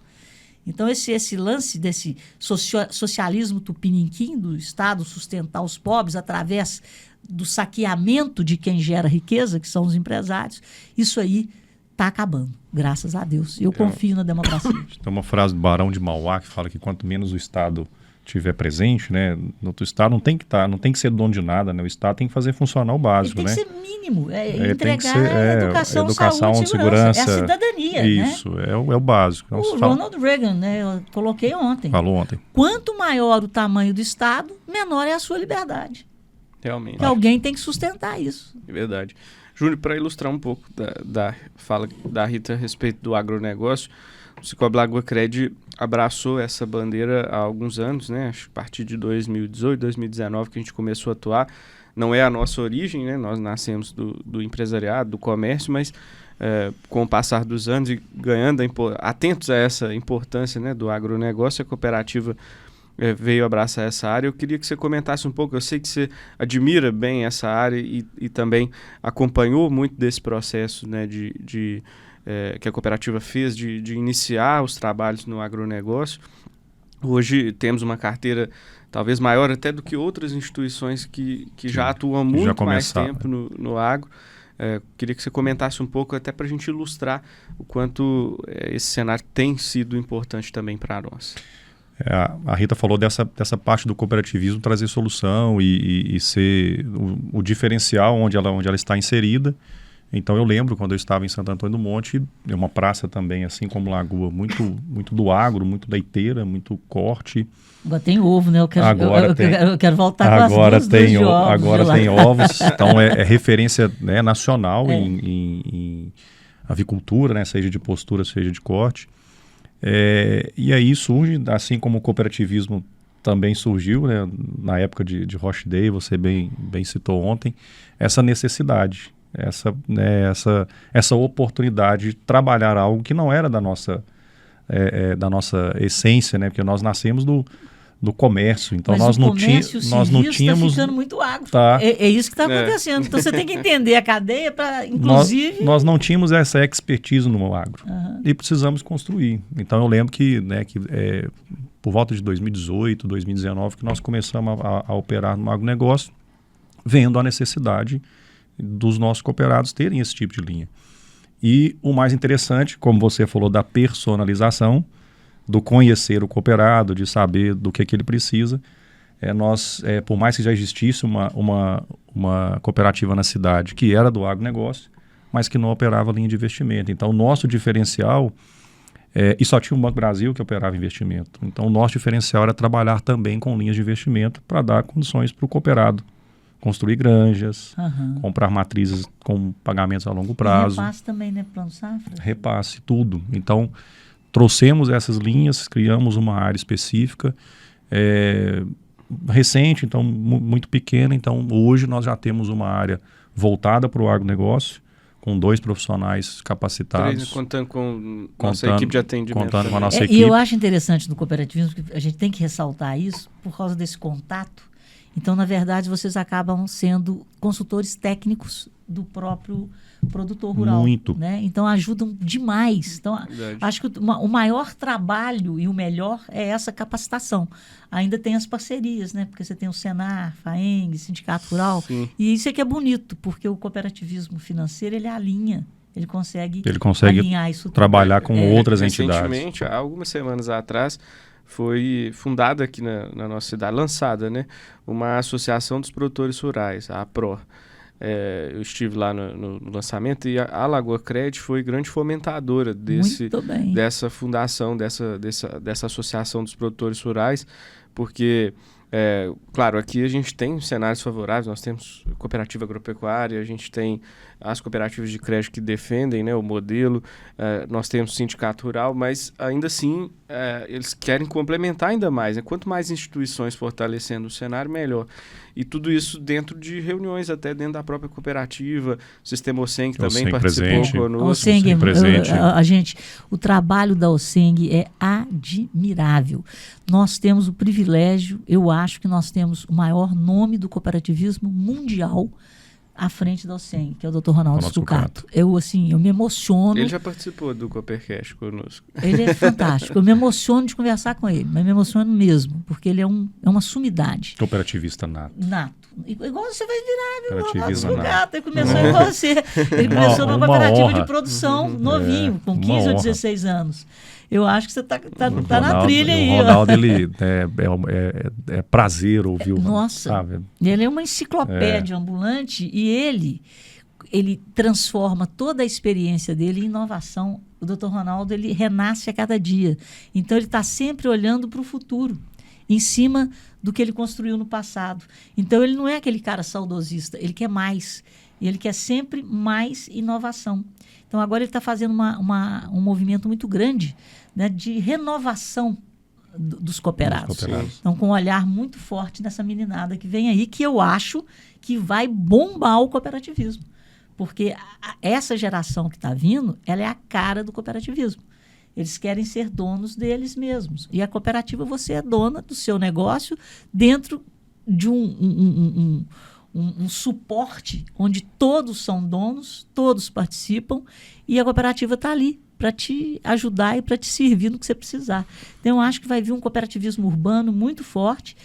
Então, esse lance desse socialismo tupiniquim do Estado sustentar os pobres através do saqueamento de quem gera riqueza, que são os empresários, isso aí está acabando, graças a Deus. Eu confio na democracia. Tem uma frase do Barão de Mauá que fala que quanto menos o Estado tiver presente, né, no outro Estado não tem que ser dono de nada, né? O Estado tem que fazer funcionar o básico, né? Tem que ser mínimo, entregar educação, saúde, segurança. É a cidadania, isso, né? É o básico. Então, o Ronald Reagan, né, eu coloquei ontem. Falou ontem. Quanto maior o tamanho do Estado, menor é a sua liberdade. Realmente. Porque alguém tem que sustentar isso. É verdade. Júnior, para ilustrar um pouco da fala da Rita a respeito do agronegócio, o Cicobi Lagoa Cred abraçou essa bandeira há alguns anos, né? Acho que a partir de 2018, 2019 que a gente começou a atuar. Não é a nossa origem, né? Nós nascemos do empresariado, do comércio, mas com o passar dos anos e ganhando, atentos a essa importância, né, do agronegócio, a cooperativa veio abraçar essa área. Eu queria que você comentasse um pouco, eu sei que você admira bem essa área e também acompanhou muito desse processo, né, que a cooperativa fez de iniciar os trabalhos no agronegócio. Hoje temos uma carteira talvez maior até do que outras instituições que já atuam muito mais tempo no agro. Queria que você comentasse um pouco até para a gente ilustrar o quanto esse cenário tem sido importante também para nós. A Rita falou dessa parte do cooperativismo trazer solução e ser o diferencial onde ela está inserida. Então eu lembro quando eu estava em Santo Antônio do Monte, é uma praça também, assim como Lagoa, muito do agro, muito leiteira, muito corte. Agora tem ovo, né? Eu quero voltar com agora as duas de ovos. Agora tem ovos, então é referência, né, nacional em avicultura, né, seja de postura, seja de corte. E aí surge, assim como o cooperativismo também surgiu, né, na época de Rochdale, você bem citou ontem, essa necessidade, essa oportunidade de trabalhar algo que não era da nossa essência, né, porque nós nascemos do comércio. Então Mas nós o não comércio, nós não serviço tínhamos. Está ficando muito agro. Tá. É isso que está acontecendo. Então você tem que entender a cadeia para, inclusive. Nós não tínhamos essa expertise no agro e precisamos construir. Então eu lembro que, por volta de 2018, 2019, que nós começamos a operar no agronegócio, vendo a necessidade dos nossos cooperados terem esse tipo de linha. E o mais interessante, como você falou, da personalização, do conhecer o cooperado, de saber do que ele precisa. Por mais que já existisse uma cooperativa na cidade que era do agronegócio, mas que não operava linha de investimento. Então, o nosso diferencial, e só tinha o Banco Brasil que operava investimento. Então, o nosso diferencial era trabalhar também com linhas de investimento para dar condições para o cooperado construir granjas, comprar matrizes com pagamentos a longo prazo. E repasse também, né? Plano Safra? Repasse, tudo. Então, trouxemos essas linhas, criamos uma área específica, recente, então muito pequena. Então, hoje nós já temos uma área voltada para o agronegócio, com 2 profissionais capacitados. Contando com nossa equipe de atendimento. Contando com a nossa equipe. E eu acho interessante no cooperativismo, que a gente tem que ressaltar isso, por causa desse contato. Então, na verdade, vocês acabam sendo consultores técnicos do próprio produtor rural. Muito. Né? Então, ajudam demais. Então, acho que o maior trabalho e o melhor é essa capacitação. Ainda tem as parcerias, né? Porque você tem o Senar, FAENG, Sindicato Rural. Sim. E isso é que é bonito, porque o cooperativismo financeiro, ele alinha. Ele consegue alinhar isso tudo. Trabalhar com outras entidades. Recentemente, há algumas semanas atrás, foi fundada aqui na nossa cidade, lançada, né, uma associação dos produtores rurais, a APRO. Eu estive lá no lançamento e a Lagoa Cred foi grande fomentadora dessa fundação, dessa associação dos produtores rurais, porque, claro, aqui a gente tem cenários favoráveis, nós temos cooperativa agropecuária, a gente tem as cooperativas de crédito que defendem, né, o modelo, nós temos sindicato rural, mas ainda assim eles querem complementar ainda mais, né? Quanto mais instituições fortalecendo o cenário, melhor. E tudo isso dentro de reuniões, até dentro da própria cooperativa, o Sistema OSENG também participou conosco. O trabalho da OSENG é admirável. Nós temos o privilégio, eu acho que nós temos o maior nome do cooperativismo mundial à frente da OSENG, que é o Dr. Ronaldo Stucato. Eu me emociono. Ele já participou do Coopercast conosco. Ele é fantástico. Eu me emociono de conversar com ele, mas me emociono mesmo, porque ele é uma sumidade. Cooperativista nato. Igual você vai virar, Cooperativismo nato. Ele começou igual você. Ele começou numa cooperativa de produção, novinho, com 15 ou 16 anos. Eu acho que você está na trilha aí. O Ronaldo, ele é prazer ouvir o Nossa, sabe? Ele é uma enciclopédia ambulante e ele transforma toda a experiência dele em inovação. O Dr. Ronaldo, ele renasce a cada dia. Então, ele está sempre olhando para o futuro, em cima do que ele construiu no passado. Então, ele não é aquele cara saudosista, ele quer mais. E ele quer sempre mais inovação. Então, agora ele está fazendo um movimento muito grande, né, de renovação dos cooperados. Então, com um olhar muito forte nessa meninada que vem aí, que eu acho que vai bombar o cooperativismo. Porque essa geração que está vindo, ela é a cara do cooperativismo. Eles querem ser donos deles mesmos. E a cooperativa, você é dona do seu negócio dentro de um suporte onde todos são donos, todos participam e a cooperativa está ali para te ajudar e para te servir no que você precisar. Então, eu acho que vai vir um cooperativismo urbano muito forte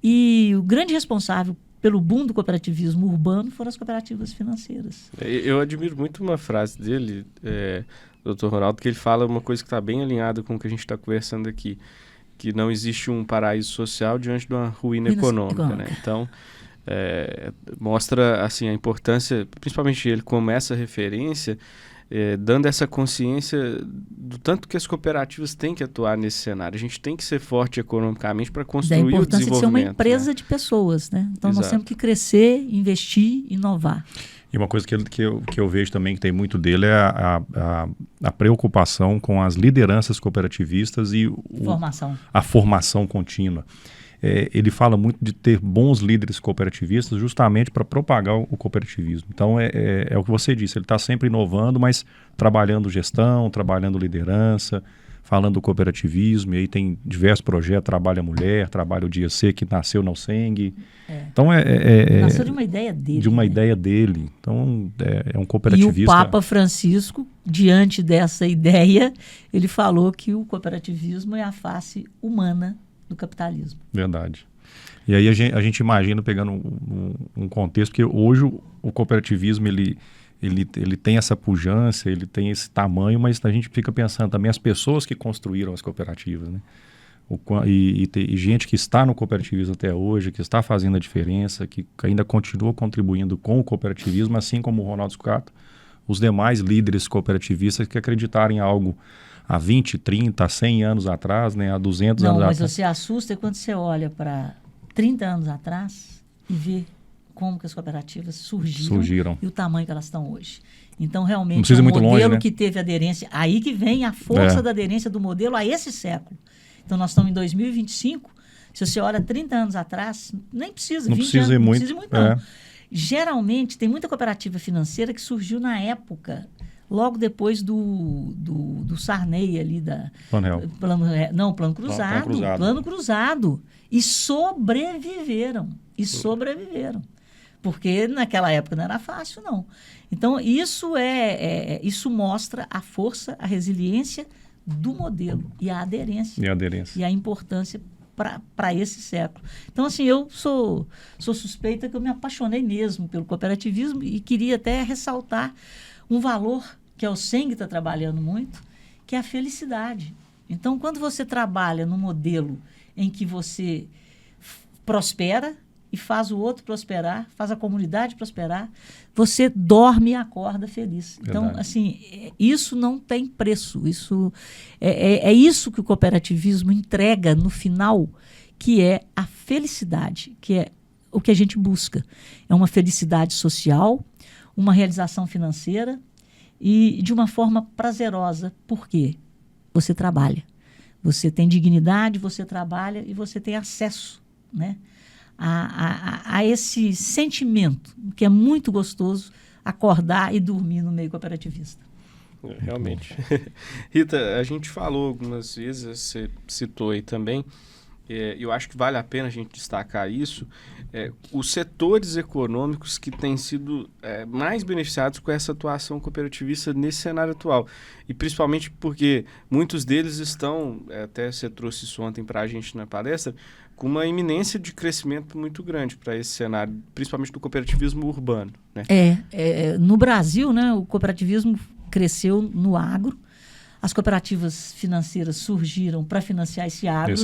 e o grande responsável pelo boom do cooperativismo urbano foram as cooperativas financeiras. Eu admiro muito uma frase dele, Dr. Ronaldo, que ele fala uma coisa que está bem alinhada com o que a gente está conversando aqui, que não existe um paraíso social diante de uma ruína econômica. Né? Então, mostra assim, a importância, principalmente ele como essa referência, dando essa consciência do tanto que as cooperativas têm que atuar nesse cenário. A gente tem que ser forte economicamente para construir o desenvolvimento. Da importância de ser uma empresa de pessoas, né? Então, nós temos que crescer, investir, inovar. E uma coisa que eu vejo também que tem muito dele é a preocupação com as lideranças cooperativistas e a formação contínua. Ele fala muito de ter bons líderes cooperativistas justamente para propagar o cooperativismo. Então, é o que você disse, ele está sempre inovando, mas trabalhando gestão, trabalhando liderança, falando do cooperativismo, e aí tem diversos projetos, Trabalha Mulher, Trabalha o Dia C, que nasceu na USENG. Então nasceu de uma ideia dele. De uma ideia dele. Então é um cooperativista. E o Papa Francisco, diante dessa ideia, ele falou que o cooperativismo é a face humana do capitalismo. Verdade. E aí a gente imagina, pegando um contexto, que hoje o cooperativismo ele tem essa pujança, ele tem esse tamanho, mas a gente fica pensando também as pessoas que construíram as cooperativas, né? E gente que está no cooperativismo até hoje, que está fazendo a diferença, que ainda continua contribuindo com o cooperativismo, assim como o Ronaldo Scato, os demais líderes cooperativistas que acreditaram em algo há 20, 30, 100 anos atrás, né? Há 200 anos atrás. Não, mas você assusta quando você olha para 30 anos atrás e vê como que as cooperativas surgiram e o tamanho que elas estão hoje. Então, realmente, é um modelo longe, né? que teve aderência. Aí que vem a força da aderência do modelo a esse século. Então, nós estamos em 2025. Se você olha 30 anos atrás, nem precisa. Não 20 precisa anos, ir muito. Não precisa ir muito, não. Geralmente, tem muita cooperativa financeira que surgiu na época, logo depois do Sarney ali Plano Cruzado. E sobreviveram. Porque naquela época não era fácil, não. Então, isso mostra a força, a resiliência do modelo e a aderência. E a importância para esse século. Então, assim, eu sou suspeita que eu me apaixonei mesmo pelo cooperativismo e queria até ressaltar um valor que a USENG está trabalhando muito, que é a felicidade. Então, quando você trabalha num modelo em que você prospera e faz o outro prosperar, faz a comunidade prosperar, você dorme e acorda feliz. Verdade. Então, assim, isso não tem preço. Isso é isso que o cooperativismo entrega no final, que é a felicidade, que é o que a gente busca. É uma felicidade social, uma realização financeira e de uma forma prazerosa. Por quê? Você trabalha. Você tem dignidade, você trabalha e você tem acesso, né, a esse sentimento que é muito gostoso acordar e dormir no meio cooperativista. Realmente. Rita, a gente falou algumas vezes, você citou aí também, eu acho que vale a pena a gente destacar isso, os setores econômicos que têm sido mais beneficiados com essa atuação cooperativista nesse cenário atual. E principalmente porque muitos deles estão, até você trouxe isso ontem para a gente na palestra, com uma iminência de crescimento muito grande para esse cenário, principalmente do cooperativismo urbano, né? No Brasil, né, o cooperativismo cresceu no agro. As cooperativas financeiras surgiram para financiar esse agro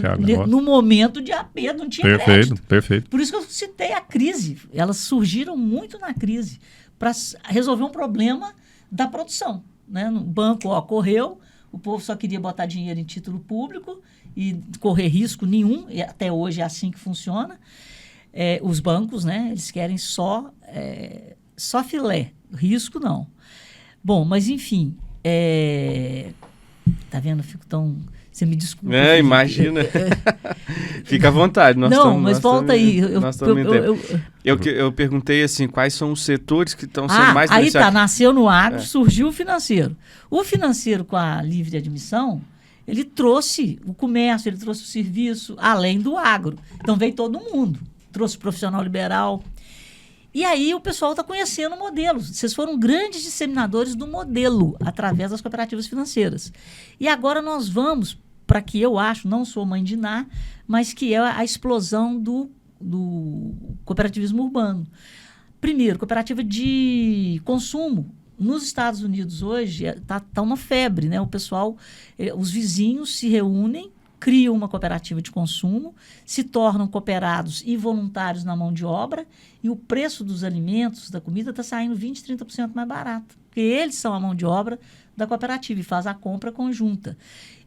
no momento de aperto, não tinha crédito. Perfeito. Por isso que eu citei a crise. Elas surgiram muito na crise para resolver um problema da produção, né? No banco correu, o povo só queria botar dinheiro em título público e correr risco nenhum, e até hoje é assim que funciona. Os bancos, né, eles querem só filé, risco não. Bom, mas enfim, tá vendo? Eu fico tão... Você me desculpa. Imagina. Fica à vontade. Volta aí. Eu perguntei assim, quais são os setores que estão sendo mais beneficiados. Aí nasceu no agro, surgiu o financeiro. O financeiro, com a livre admissão, ele trouxe o comércio, ele trouxe o serviço, além do agro. Então veio todo mundo. Trouxe o profissional liberal. E aí o pessoal está conhecendo o modelo. Vocês foram grandes disseminadores do modelo através das cooperativas financeiras. E agora nós vamos para que eu acho, não sou mãe de Ná, mas que é a explosão do cooperativismo urbano. Primeiro, cooperativa de consumo. Nos Estados Unidos hoje está uma febre, né? O pessoal, os vizinhos se reúnem, criam uma cooperativa de consumo, se tornam cooperados e voluntários na mão de obra, e o preço dos alimentos, da comida, está saindo 20%, 30% mais barato. Porque eles são a mão de obra da cooperativa e faz a compra conjunta.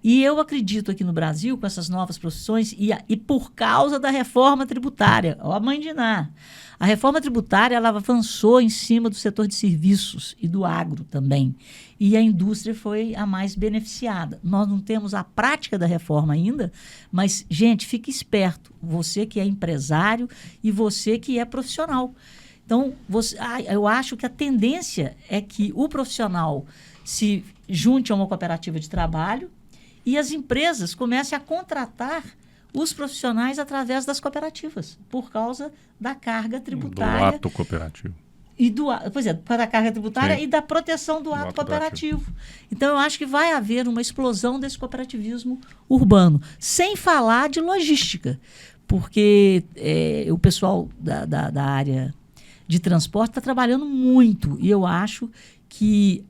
E eu acredito aqui no Brasil, com essas novas profissões, e por causa da reforma tributária, ó a mãe de Ná, a reforma tributária ela avançou em cima do setor de serviços e do agro também. E a indústria foi a mais beneficiada. Nós não temos a prática da reforma ainda, mas, gente, fique esperto. Você que é empresário e você que é profissional. Então, eu acho que a tendência é que o profissional se junte a uma cooperativa de trabalho e as empresas comecem a contratar os profissionais através das cooperativas, por causa da carga tributária. Do ato cooperativo. Pois é, para a carga tributária Sim. e da proteção do ato cooperativo. Então, eu acho que vai haver uma explosão desse cooperativismo urbano, sem falar de logística, porque o pessoal da área de transporte está trabalhando muito, e eu acho que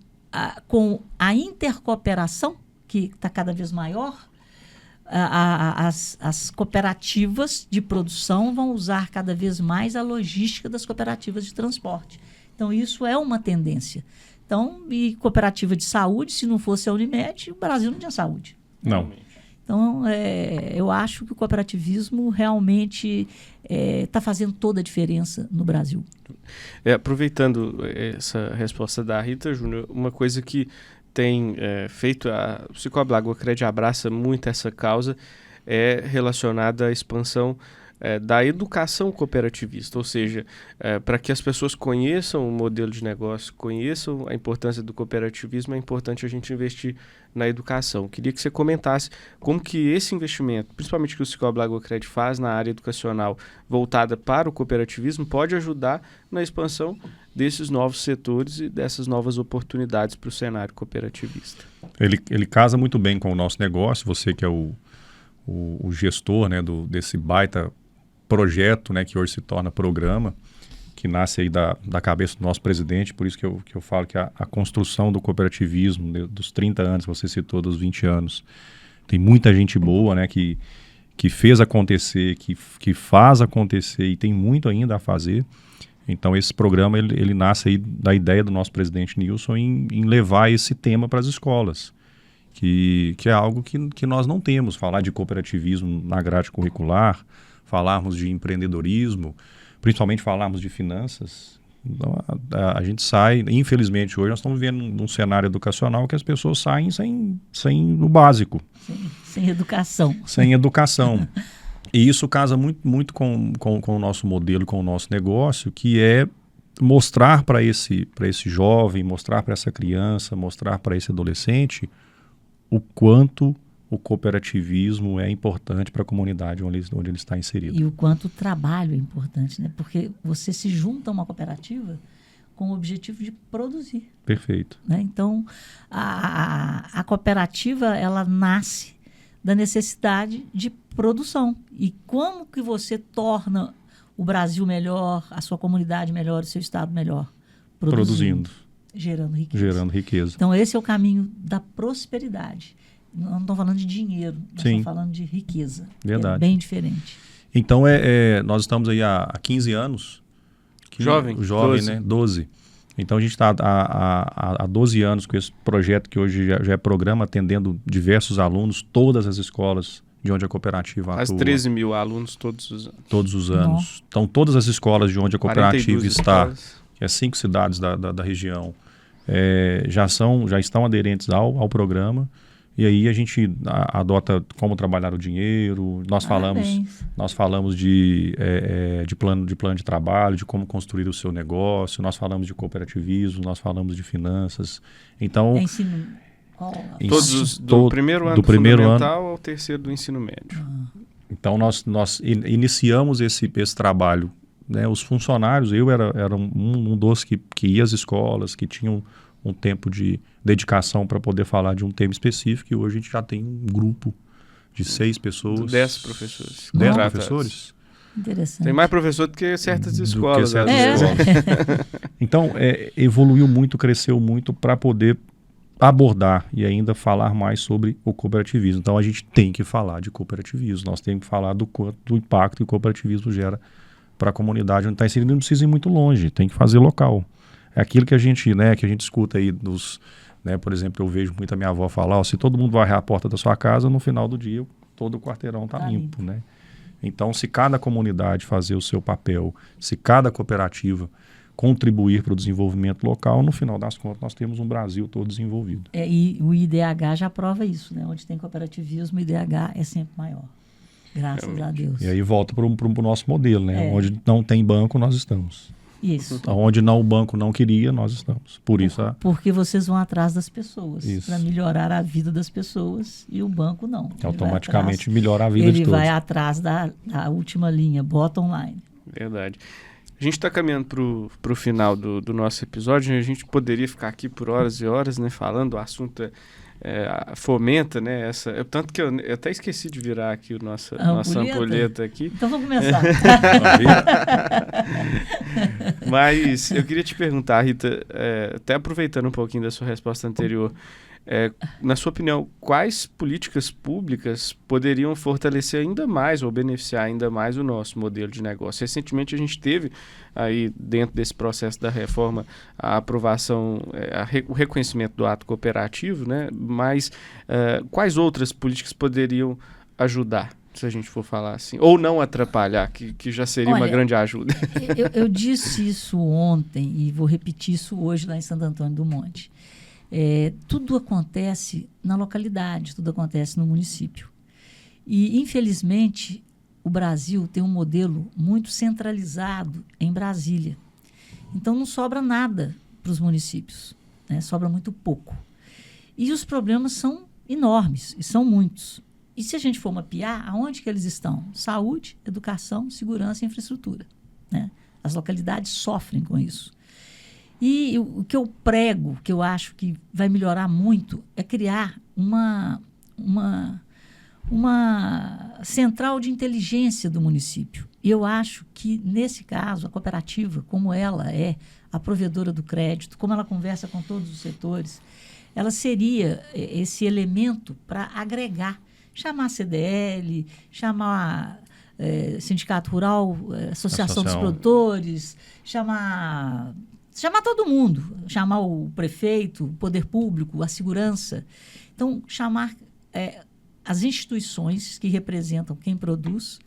com a intercooperação, que está cada vez maior, as cooperativas de produção vão usar cada vez mais a logística das cooperativas de transporte. Então, isso é uma tendência. Então, e cooperativa de saúde, se não fosse a Unimed, o Brasil não tinha saúde. Não. Então, eu acho que o cooperativismo realmente está fazendo toda a diferença no Brasil. Aproveitando essa resposta da Rita, Júnior, uma coisa que tem feito, o Cicobi Lagoa Cred abraça muito essa causa, é relacionada à expansão da educação cooperativista, ou seja, para que as pessoas conheçam o modelo de negócio, conheçam a importância do cooperativismo, é importante a gente investir na educação. Queria que você comentasse como que esse investimento, principalmente que o Cicobi Lagoa Cred faz na área educacional voltada para o cooperativismo, pode ajudar na expansão desses novos setores e dessas novas oportunidades para o cenário cooperativista. Ele casa muito bem com o nosso negócio, você que é o gestor, né, desse baita projeto, né, que hoje se torna programa, que nasce aí da cabeça do nosso presidente, por isso que eu falo que a construção do cooperativismo, dos 30 anos, você citou, dos 20 anos, tem muita gente boa, né, que fez acontecer, que faz acontecer e tem muito ainda a fazer. Então, esse programa, ele nasce aí da ideia do nosso presidente Nilson em levar esse tema para as escolas, que é algo que nós não temos. Falar de cooperativismo na grade curricular, falarmos de empreendedorismo, principalmente falarmos de finanças. Então, a gente sai, infelizmente, hoje nós estamos vivendo num cenário educacional que as pessoas saem sem o básico. Sem educação. Sem educação. E isso casa muito, muito com o nosso modelo, com o nosso negócio, que é mostrar para esse jovem, mostrar para essa criança, mostrar para esse adolescente o quanto o cooperativismo é importante para a comunidade onde ele está inserido. E o quanto o trabalho é importante, né? Porque você se junta a uma cooperativa com o objetivo de produzir. Perfeito. Né? Então, a cooperativa, ela nasce da necessidade de produção. E como que você torna o Brasil melhor, a sua comunidade melhor, o seu estado melhor? Produzindo. Gerando riqueza. Gerando riqueza. Então, esse é o caminho da prosperidade. Não estou falando de dinheiro, nós estamos falando de riqueza. Verdade. É bem diferente. Então, nós estamos aí há 15 anos. Jovem, 12. Né? 12. Então, a gente está há 12 anos com esse projeto que hoje já é programa, atendendo diversos alunos, todas as escolas de onde a cooperativa atua. Quase 13 mil alunos todos os anos. Todos os anos. Nossa. Então, todas as escolas de onde a cooperativa está, que é 5 cidades da região, já estão aderentes ao programa. E aí a gente adota como trabalhar o dinheiro, nós falamos de plano de trabalho, de como construir o seu negócio, nós falamos de cooperativismo, nós falamos de finanças. Então, todos do primeiro ano do fundamental ao terceiro do ensino médio. Então nós iniciamos esse trabalho, né? Os funcionários, eu era um dos que ia às escolas, que tinham um tempo de dedicação para poder falar de um tema específico, e hoje a gente já tem um grupo de 6 pessoas. 10 professores. 10 professores? Interessante. Tem mais professor do que certas escolas. Então, evoluiu muito, cresceu muito para poder abordar e ainda falar mais sobre o cooperativismo. Então, a gente tem que falar de cooperativismo, nós temos que falar do impacto que o cooperativismo gera para a comunidade onde está inserido. Não precisa ir muito longe, tem que fazer local. É aquilo que a gente escuta aí por exemplo, eu vejo muito a minha avó falar, se todo mundo varrer a porta da sua casa, no final do dia todo o quarteirão está limpo, né? Então, se cada comunidade fazer o seu papel, se cada cooperativa contribuir para o desenvolvimento local, no final das contas nós temos um Brasil todo desenvolvido. E o IDH já prova isso, né? Onde tem cooperativismo, o IDH é sempre maior. Graças a Deus. E aí volta para o nosso modelo, né? Onde não tem banco, nós estamos. Isso. Onde o banco não queria, nós estamos. Por isso Porque vocês vão atrás das pessoas, Isso. para melhorar a vida das pessoas, e o banco não. automaticamente melhora a vida de todos. Ele vai atrás da última linha, bottom line. Verdade. A gente está caminhando para o final do nosso episódio. A gente poderia ficar aqui por horas e horas, né, falando. O assunto fomenta, né, tanto que eu até esqueci de virar aqui nossa ampulheta aqui. Então vamos começar. Mas eu queria te perguntar, Rita, até aproveitando um pouquinho da sua resposta anterior, na sua opinião, quais políticas públicas poderiam fortalecer ainda mais ou beneficiar ainda mais o nosso modelo de negócio? Recentemente a gente teve aí, dentro desse processo da reforma, a aprovação, o reconhecimento do ato cooperativo, né? Mas quais outras políticas poderiam ajudar, se a gente for falar assim? Ou não atrapalhar, que já seria uma grande ajuda. Eu disse isso ontem e vou repetir isso hoje lá em Santo Antônio do Monte. Tudo acontece na localidade, tudo acontece no município. E, infelizmente, o Brasil tem um modelo muito centralizado em Brasília. Então, não sobra nada para os municípios, né? Sobra muito pouco. E os problemas são enormes, e são muitos. E se a gente for mapear, aonde que eles estão? Saúde, educação, segurança e infraestrutura, né? As localidades sofrem com isso. E o que eu prego, que eu acho que vai melhorar muito, é criar uma central de inteligência do município. E eu acho que, nesse caso, a cooperativa, como ela é a provedora do crédito, como ela conversa com todos os setores, ela seria esse elemento para agregar, chamar a CDL, chamar Sindicato Rural, Associação dos Produtores, chamar todo mundo, chamar o prefeito, o poder público, a segurança. Então, chamar as instituições que representam quem produz,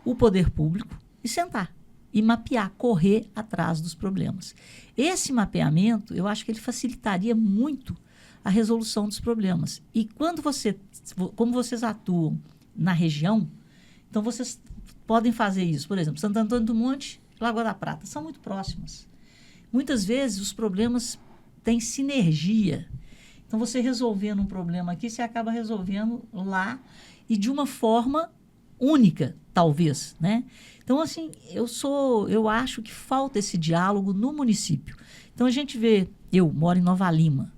o poder público, e sentar, e mapear, correr atrás dos problemas. Esse mapeamento, eu acho que ele facilitaria muito a resolução dos problemas. E como vocês atuam na região, então vocês podem fazer isso. Por exemplo, Santo Antônio do Monte e Lagoa da Prata são muito próximas. Muitas vezes os problemas têm sinergia. Então, você resolvendo um problema aqui, você acaba resolvendo lá e de uma forma única, talvez, né? Então, assim, eu acho que falta esse diálogo no município. Então, a gente vê, eu moro em Nova Lima.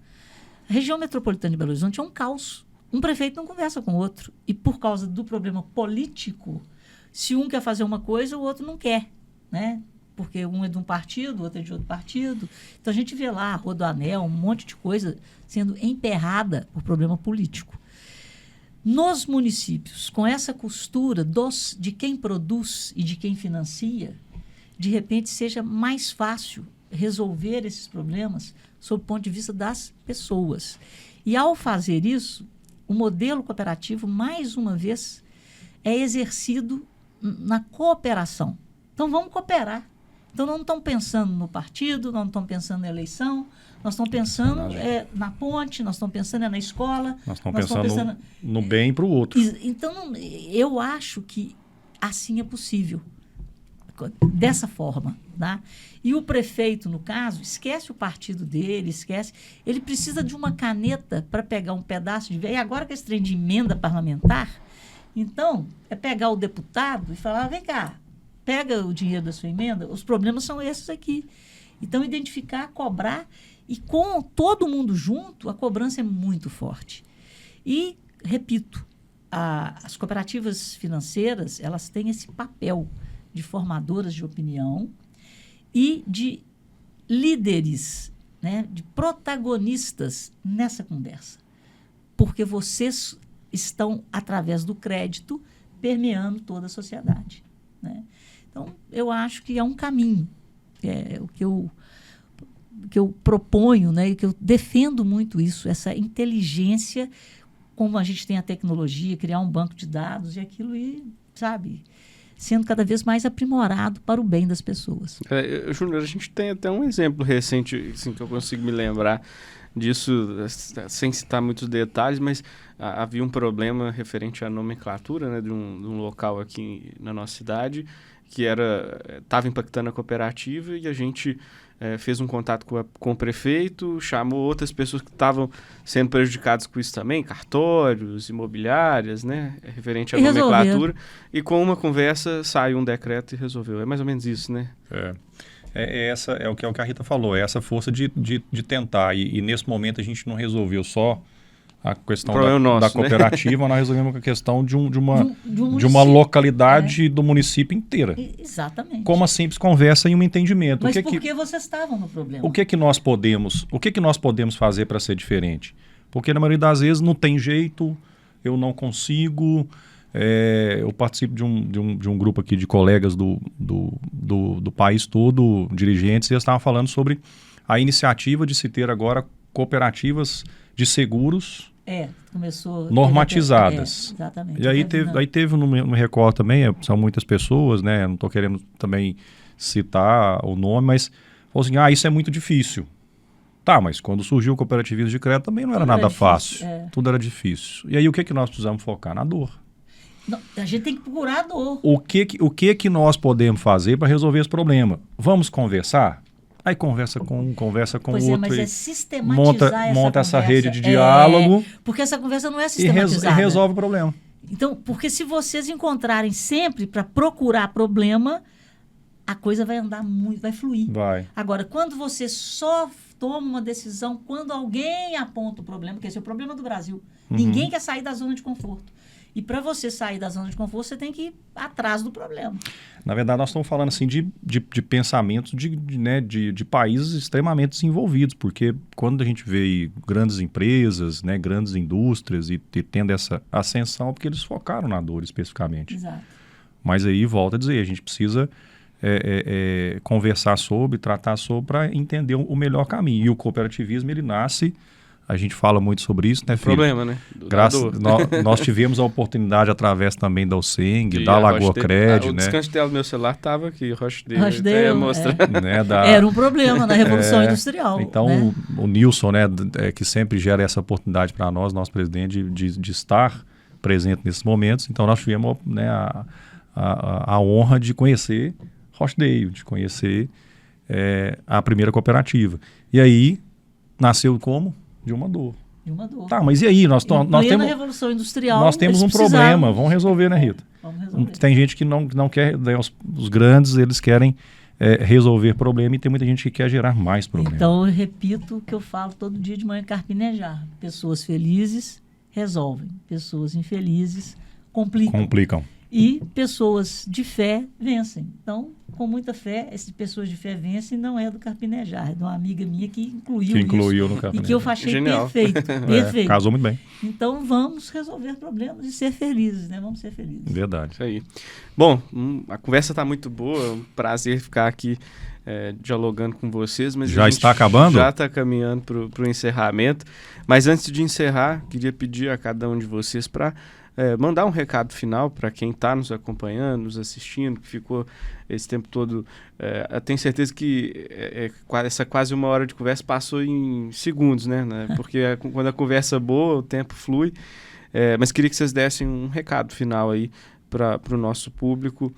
A região metropolitana de Belo Horizonte é um caos. Um prefeito não conversa com o outro. E por causa do problema político, se um quer fazer uma coisa, o outro não quer, né? Porque um é de um partido, o outro é de outro partido. Então, a gente vê lá, Rodoanel, um monte de coisa sendo emperrada por problema político. Nos municípios, com essa costura de quem produz e de quem financia, de repente seja mais fácil resolver esses problemas sob o ponto de vista das pessoas. E, ao fazer isso, o modelo cooperativo, mais uma vez, é exercido na cooperação. Então, vamos cooperar. Então, nós não estamos pensando no partido, nós não estamos pensando na eleição, nós estamos pensando na ponte, nós estamos pensando na escola. Nós estamos pensando no bem para o outro. Então, eu acho que assim é possível, dessa forma. Tá? E o prefeito, no caso, esquece o partido dele, ele precisa de uma caneta para pegar um pedaço de... E agora com esse trem de emenda parlamentar, então, é pegar o deputado e falar, vem cá, pega o dinheiro da sua emenda, os problemas são esses aqui. Então, identificar, cobrar, e com todo mundo junto, a cobrança é muito forte. E, repito, as cooperativas financeiras, elas têm esse papel de formadoras de opinião e de líderes, né, de protagonistas nessa conversa. Porque vocês estão, através do crédito, permeando toda a sociedade, né? Então, eu acho que é um caminho. O que eu proponho, né, e que eu defendo muito isso, essa inteligência, como a gente tem a tecnologia, criar um banco de dados e aquilo ir, sabe, sendo cada vez mais aprimorado para o bem das pessoas. Júnior, a gente tem até um exemplo recente, assim, que eu consigo me lembrar disso, sem citar muitos detalhes, mas havia um problema referente à nomenclatura, né, de um local aqui na nossa cidade, que estava impactando a cooperativa e a gente fez um contato com o prefeito, chamou outras pessoas que estavam sendo prejudicadas com isso também, cartórios, imobiliárias, né, referente à nomenclatura, e com uma conversa saiu um decreto e resolveu. É mais ou menos isso, né? É o que a Rita falou, é essa força de tentar, e nesse momento a gente não resolveu só a questão da cooperativa, nós resolvemos a questão de uma localidade do município inteira. Exatamente. Com uma simples conversa e um entendimento. Mas por que vocês estavam no problema? O que nós podemos fazer para ser diferente? Porque na maioria das vezes não tem jeito, eu não consigo. Eu participo de um grupo aqui de colegas do país todo, dirigentes, e eles estavam falando sobre a iniciativa de se ter agora cooperativas de seguros começou normatizadas. Exatamente. E aí teve no Record também, são muitas pessoas, né? Não estou querendo também citar o nome, mas falou assim, isso é muito difícil. Tá, mas quando surgiu o cooperativismo de crédito também não era nada fácil. Tudo era difícil. E aí o que nós precisamos focar? Na dor. Não, a gente tem que procurar a dor. O que nós podemos fazer para resolver esse problema? Vamos conversar? Aí conversa com outro, mas é sistematizar monta essa rede de diálogo. Porque essa conversa não é sistematizada. E resolve o problema. Então, porque se vocês encontrarem sempre para procurar problema, a coisa vai andar muito, vai fluir. Vai. Agora, quando você só toma uma decisão, quando alguém aponta o problema, porque esse é o problema do Brasil. Ninguém quer sair da zona de conforto. E para você sair da zona de conforto, você tem que ir atrás do problema. Na verdade, nós estamos falando assim, de pensamentos de países extremamente desenvolvidos, porque quando a gente vê grandes empresas, né, grandes indústrias e tendo essa ascensão, porque eles focaram na dor especificamente. Exato. Mas aí, volta a dizer, a gente precisa conversar sobre, tratar sobre, para entender o melhor caminho. E o cooperativismo, ele nasce... A gente fala muito sobre isso, né, filho? Problema, né? Nós tivemos a oportunidade através também da UCENG, da Lagoa Cred, né? O descanso do meu celular estava aqui, Rochdale Era um problema na Revolução Industrial. Então, né? o Nilson, né, que sempre gera essa oportunidade para nós, nosso presidente, de estar presente nesses momentos. Então, nós tivemos, né, a honra de conhecer Rochdale, de conhecer a primeira cooperativa. E aí, nasceu como? De uma dor. Tá, mas e aí? Nós temos Revolução Industrial. Nós temos um problema. Vamos resolver, né, Rita? Vamos resolver. Tem gente que não quer, né, os grandes, eles querem resolver problema, e tem muita gente que quer gerar mais problema. Então, eu repito o que eu falo todo dia de manhã em Carpinejar. Pessoas felizes resolvem. Pessoas infelizes complicam. E pessoas de fé vencem. Então, com muita fé, essas pessoas de fé vencem, não é do Carpinejar, é de uma amiga minha que incluiu no Carpinejar. E que eu achei Genial. perfeito. Casou muito bem. Então, vamos resolver problemas e ser felizes, né? Vamos ser felizes. Verdade. Isso aí. Bom, a conversa está muito boa, é um prazer ficar aqui dialogando com vocês. Mas já está acabando? Já está caminhando para o encerramento. Mas antes de encerrar, queria pedir a cada um de vocês para... mandar um recado final para quem está nos acompanhando, nos assistindo, que ficou esse tempo todo. Eu tenho certeza que essa quase uma hora de conversa passou em segundos, né? Porque quando a conversa é boa, o tempo flui. Mas queria que vocês dessem um recado final aí para o nosso público,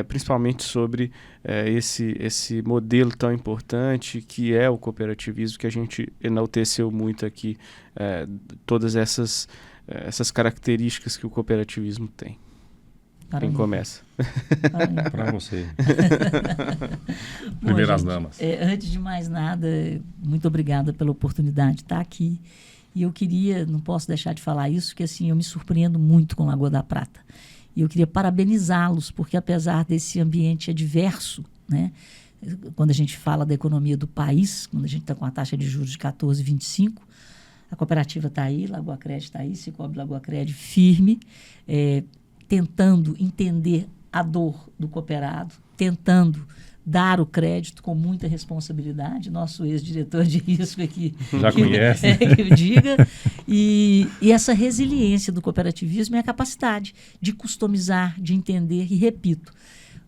principalmente sobre esse modelo tão importante que é o cooperativismo, que a gente enalteceu muito aqui, todas essas características que o cooperativismo tem. Quem começa? Para você. Primeiras damas. Antes de mais nada, muito obrigada pela oportunidade de estar aqui. E eu não posso deixar de falar isso, que assim, eu me surpreendo muito com Lagoa da Prata. E eu queria parabenizá-los, porque apesar desse ambiente adverso, né, quando a gente fala da economia do país, quando a gente está com a taxa de juros de 14,25%, a cooperativa está aí, Lagoa Cred está aí, Sicoob Lagoa Cred firme, tentando entender a dor do cooperado, tentando dar o crédito com muita responsabilidade. Nosso ex-diretor de risco aqui já conhece, que eu diga. E essa resiliência do cooperativismo é a capacidade de customizar, de entender. E repito,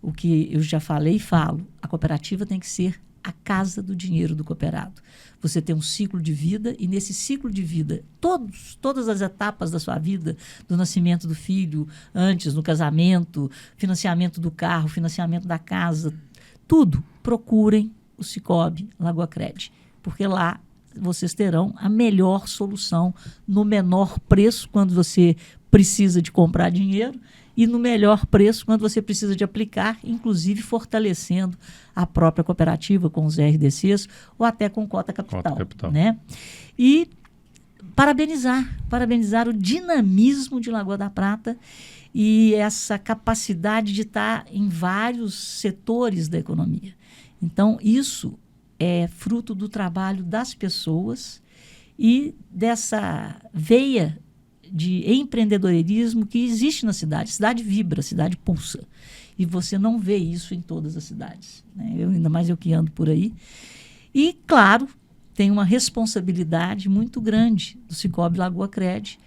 o que eu já falei e falo, a cooperativa tem que ser a casa do dinheiro do cooperado. Você tem um ciclo de vida e nesse ciclo de vida, todas as etapas da sua vida, do nascimento do filho, antes, no casamento, financiamento do carro, financiamento da casa, tudo, procurem o Sicoob Lagoa Cred, porque lá vocês terão a melhor solução no menor preço quando você precisa de comprar dinheiro e no melhor preço quando você precisa de aplicar, inclusive fortalecendo a própria cooperativa com os RDCs ou até com cota capital. Né? E parabenizar o dinamismo de Lagoa da Prata e essa capacidade de estar em vários setores da economia. Então, isso é fruto do trabalho das pessoas e dessa veia de empreendedorismo que existe na cidade. A cidade vibra, a cidade pulsa. E você não vê isso em todas as cidades. Né? Ainda mais eu que ando por aí. E, claro, tem uma responsabilidade muito grande do Sicoob Lagoa Cred,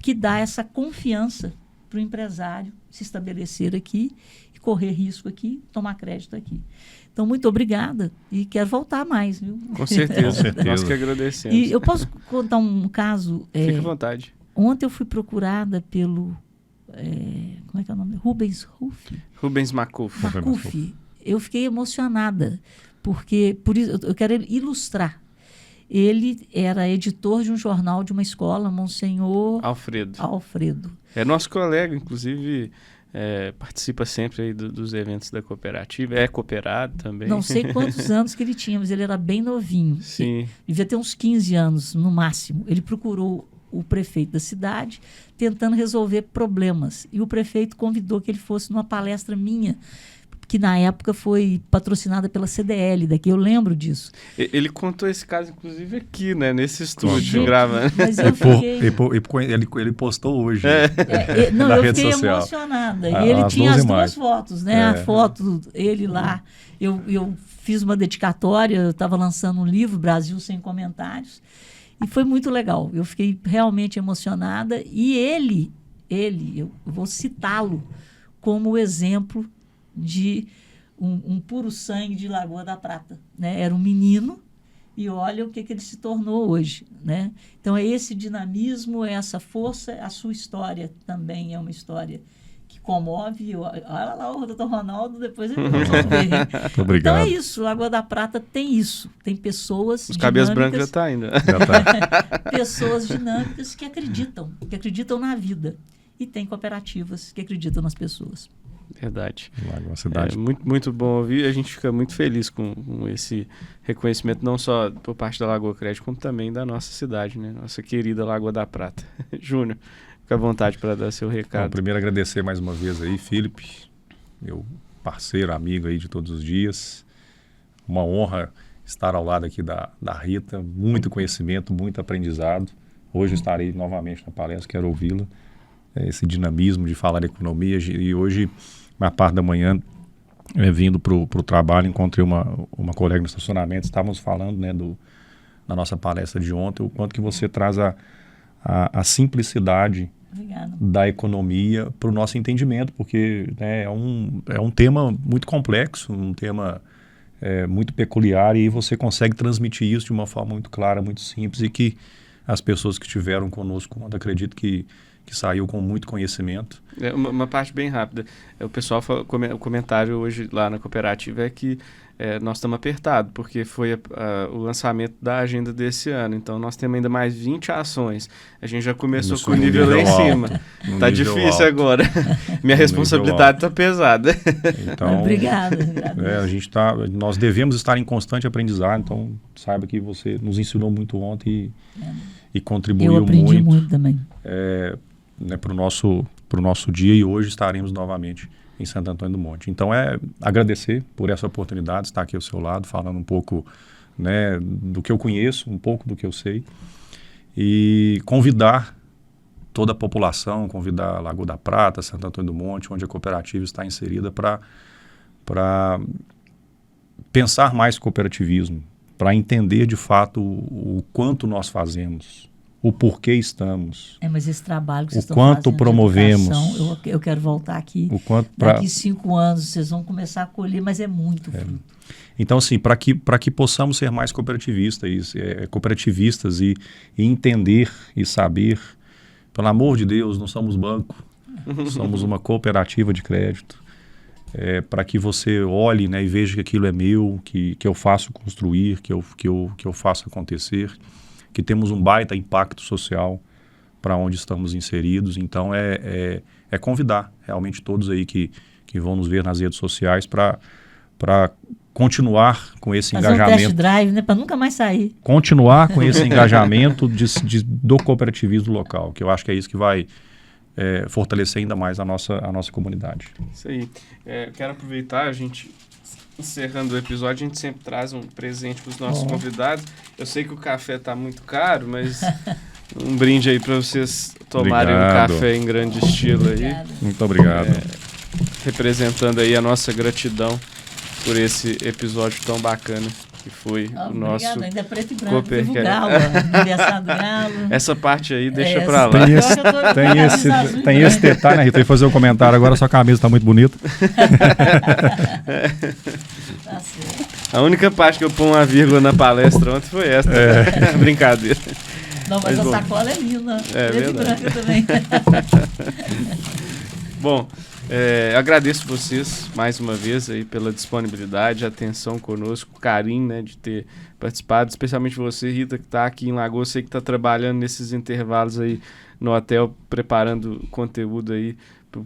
que dá essa confiança para o empresário se estabelecer aqui e correr risco aqui, tomar crédito aqui. Então, muito obrigada e quero voltar mais. Viu? Com certeza. Nós que agradecemos. E eu posso contar um caso? Fique à vontade. Ontem eu fui procurada pelo... como é que é o nome? Rubens Macuf. Eu fiquei emocionada, porque por isso, eu quero ilustrar. Ele era editor de um jornal de uma escola, Monsenhor Alfredo. É nosso colega, inclusive... participa sempre aí dos eventos da cooperativa, é cooperado também. Não sei quantos anos que ele tinha, mas ele era bem novinho. Sim. Devia ter uns 15 anos, no máximo. Ele procurou o prefeito da cidade, tentando resolver problemas. E o prefeito convidou que ele fosse numa palestra minha, que na época foi patrocinada pela CDL, daqui eu lembro disso. Ele contou esse caso, inclusive, aqui, né, nesse estúdio, gravando. Mas eu fiquei... Ele postou hoje não, na eu rede fiquei social. Emocionada. E ele tinha as duas fotos, né? A foto, ele lá. Eu fiz uma dedicatória, eu estava lançando um livro, Brasil Sem Comentários, e foi muito legal. Eu fiquei realmente emocionada. E eu vou citá-lo como exemplo de um puro sangue de Lagoa da Prata, né? Era um menino e olha o que ele se tornou hoje, né? Então é esse dinamismo, é essa força, a sua história também é uma história que comove. Olha lá o doutor Ronaldo, depois ele vai resolver. Muito obrigado. Então é isso, Lagoa da Prata tem isso, tem pessoas Os cabelos brancos já tá ainda. Pessoas dinâmicas que acreditam na vida e tem cooperativas que acreditam nas pessoas. Verdade. Lagoa Cidade. Muito bom ouvir. A gente fica muito feliz com esse reconhecimento, não só por parte da Lagoa Cred, como também da nossa cidade, né? Nossa querida Lagoa da Prata. Júnior, fica à vontade para dar seu recado. Bom, primeiro agradecer mais uma vez aí, Felipe, meu parceiro, amigo aí de todos os dias. Uma honra estar ao lado aqui da Rita. Muito conhecimento, muito aprendizado. Hoje estarei novamente na palestra, quero ouvi-la. Esse dinamismo de falar de economia. E hoje, na parte da manhã, vindo para o trabalho, encontrei uma colega no estacionamento, estávamos falando, né, na nossa palestra de ontem, o quanto que você traz a simplicidade da economia para o nosso entendimento, porque, né, é um tema muito complexo, um tema muito peculiar, e você consegue transmitir isso de uma forma muito clara, muito simples, e que as pessoas que estiveram conosco, acredito que saiu com muito conhecimento. Uma parte bem rápida. O pessoal o comentário hoje lá na cooperativa é que nós estamos apertados, porque foi o lançamento da agenda desse ano. Então, nós temos ainda mais 20 ações. A gente já começou com o nível lá em cima. Está difícil alto. Agora. Minha responsabilidade está pesada. Então, obrigada. Nós devemos estar em constante aprendizado. Então, saiba que você nos ensinou muito ontem e contribuiu muito. Eu aprendi muito também. Né, para o nosso dia, e hoje estaremos novamente em Santo Antônio do Monte. Então, agradecer por essa oportunidade de estar aqui ao seu lado, falando um pouco, né, do que eu conheço, um pouco do que eu sei, e convidar toda a população, convidar Lagoa da Prata, Santo Antônio do Monte, onde a cooperativa está inserida, para pensar mais cooperativismo, para entender de fato o quanto nós fazemos, o porquê estamos. Mas esse trabalho que vocês O estão quanto fazendo promovemos. de educação, eu quero voltar aqui. O quanto Daqui 5 anos vocês vão começar a colher, mas é muito fruto. Então, assim, para que possamos ser mais cooperativistas e entender e saber, pelo amor de Deus, não somos banco, somos uma cooperativa de crédito, para que você olhe, né, e veja que aquilo é meu, que eu faço construir, que eu faço acontecer, que temos um baita impacto social para onde estamos inseridos. Então, é convidar realmente todos aí que vão nos ver nas redes sociais para continuar com esse Fazer engajamento. Um test drive, né, para nunca mais sair. Continuar com esse engajamento do cooperativismo local, que eu acho que é isso que vai fortalecer ainda mais a nossa comunidade. Isso aí. Eu quero aproveitar, a gente, encerrando o episódio, a gente sempre traz um presente para os nossos convidados. Eu sei que o café está muito caro, mas um brinde aí para vocês tomarem um café em grande estilo aí. Muito obrigado. Representando aí a nossa gratidão por esse episódio tão bacana que foi o nosso. Obrigado, ainda é preto e branco, vivo Galo, aniversário do Galo. Essa parte aí deixa pra lá. Tem esse detalhe, né, Rita? Eu ia fazer um comentário agora, sua camisa tá muito bonita. Tá certo. A única parte que eu pôr uma vírgula na palestra ontem foi essa. Brincadeira. Não, mas a sacola é linda. Preto e branca também. Bom, agradeço vocês mais uma vez aí pela disponibilidade, atenção conosco, carinho, né, de ter participado, especialmente você, Rita, que está aqui em Lagoa, sei que está trabalhando nesses intervalos aí no hotel, preparando conteúdo aí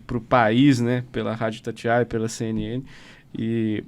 para o país, né, pela Rádio Itatiaia, pela CNN, e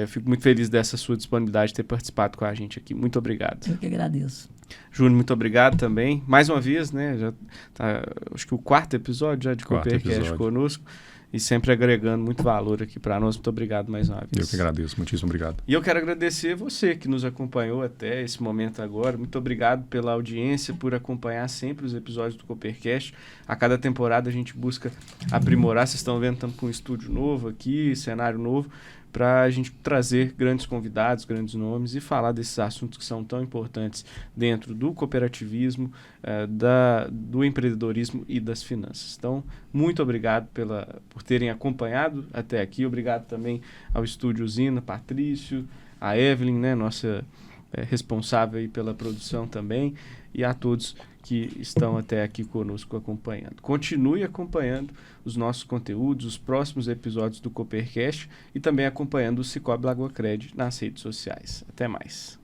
fico muito feliz dessa sua disponibilidade de ter participado com a gente aqui. Muito obrigado. Eu que agradeço. Júnior, muito obrigado também. Mais uma vez, né? Já tá, acho que o 4º episódio já de Coopercast conosco. E sempre agregando muito valor aqui para nós. Muito obrigado mais uma vez. Eu que agradeço, muitíssimo obrigado. E eu quero agradecer você que nos acompanhou até esse momento agora. Muito obrigado pela audiência, por acompanhar sempre os episódios do Coopercast. A cada temporada a gente busca aprimorar. Vocês estão vendo, estamos com um estúdio novo aqui, cenário novo, para a gente trazer grandes convidados, grandes nomes e falar desses assuntos que são tão importantes dentro do cooperativismo, do empreendedorismo e das finanças. Então, muito obrigado por terem acompanhado até aqui. Obrigado também ao Estúdio Usina, Patrício, a Evelyn, né, nossa responsável aí pela produção também, e a todos que estão até aqui conosco acompanhando. Continue acompanhando os nossos conteúdos, os próximos episódios do Coopercast e também acompanhando o Cicobi Lagoa Cred nas redes sociais. Até mais.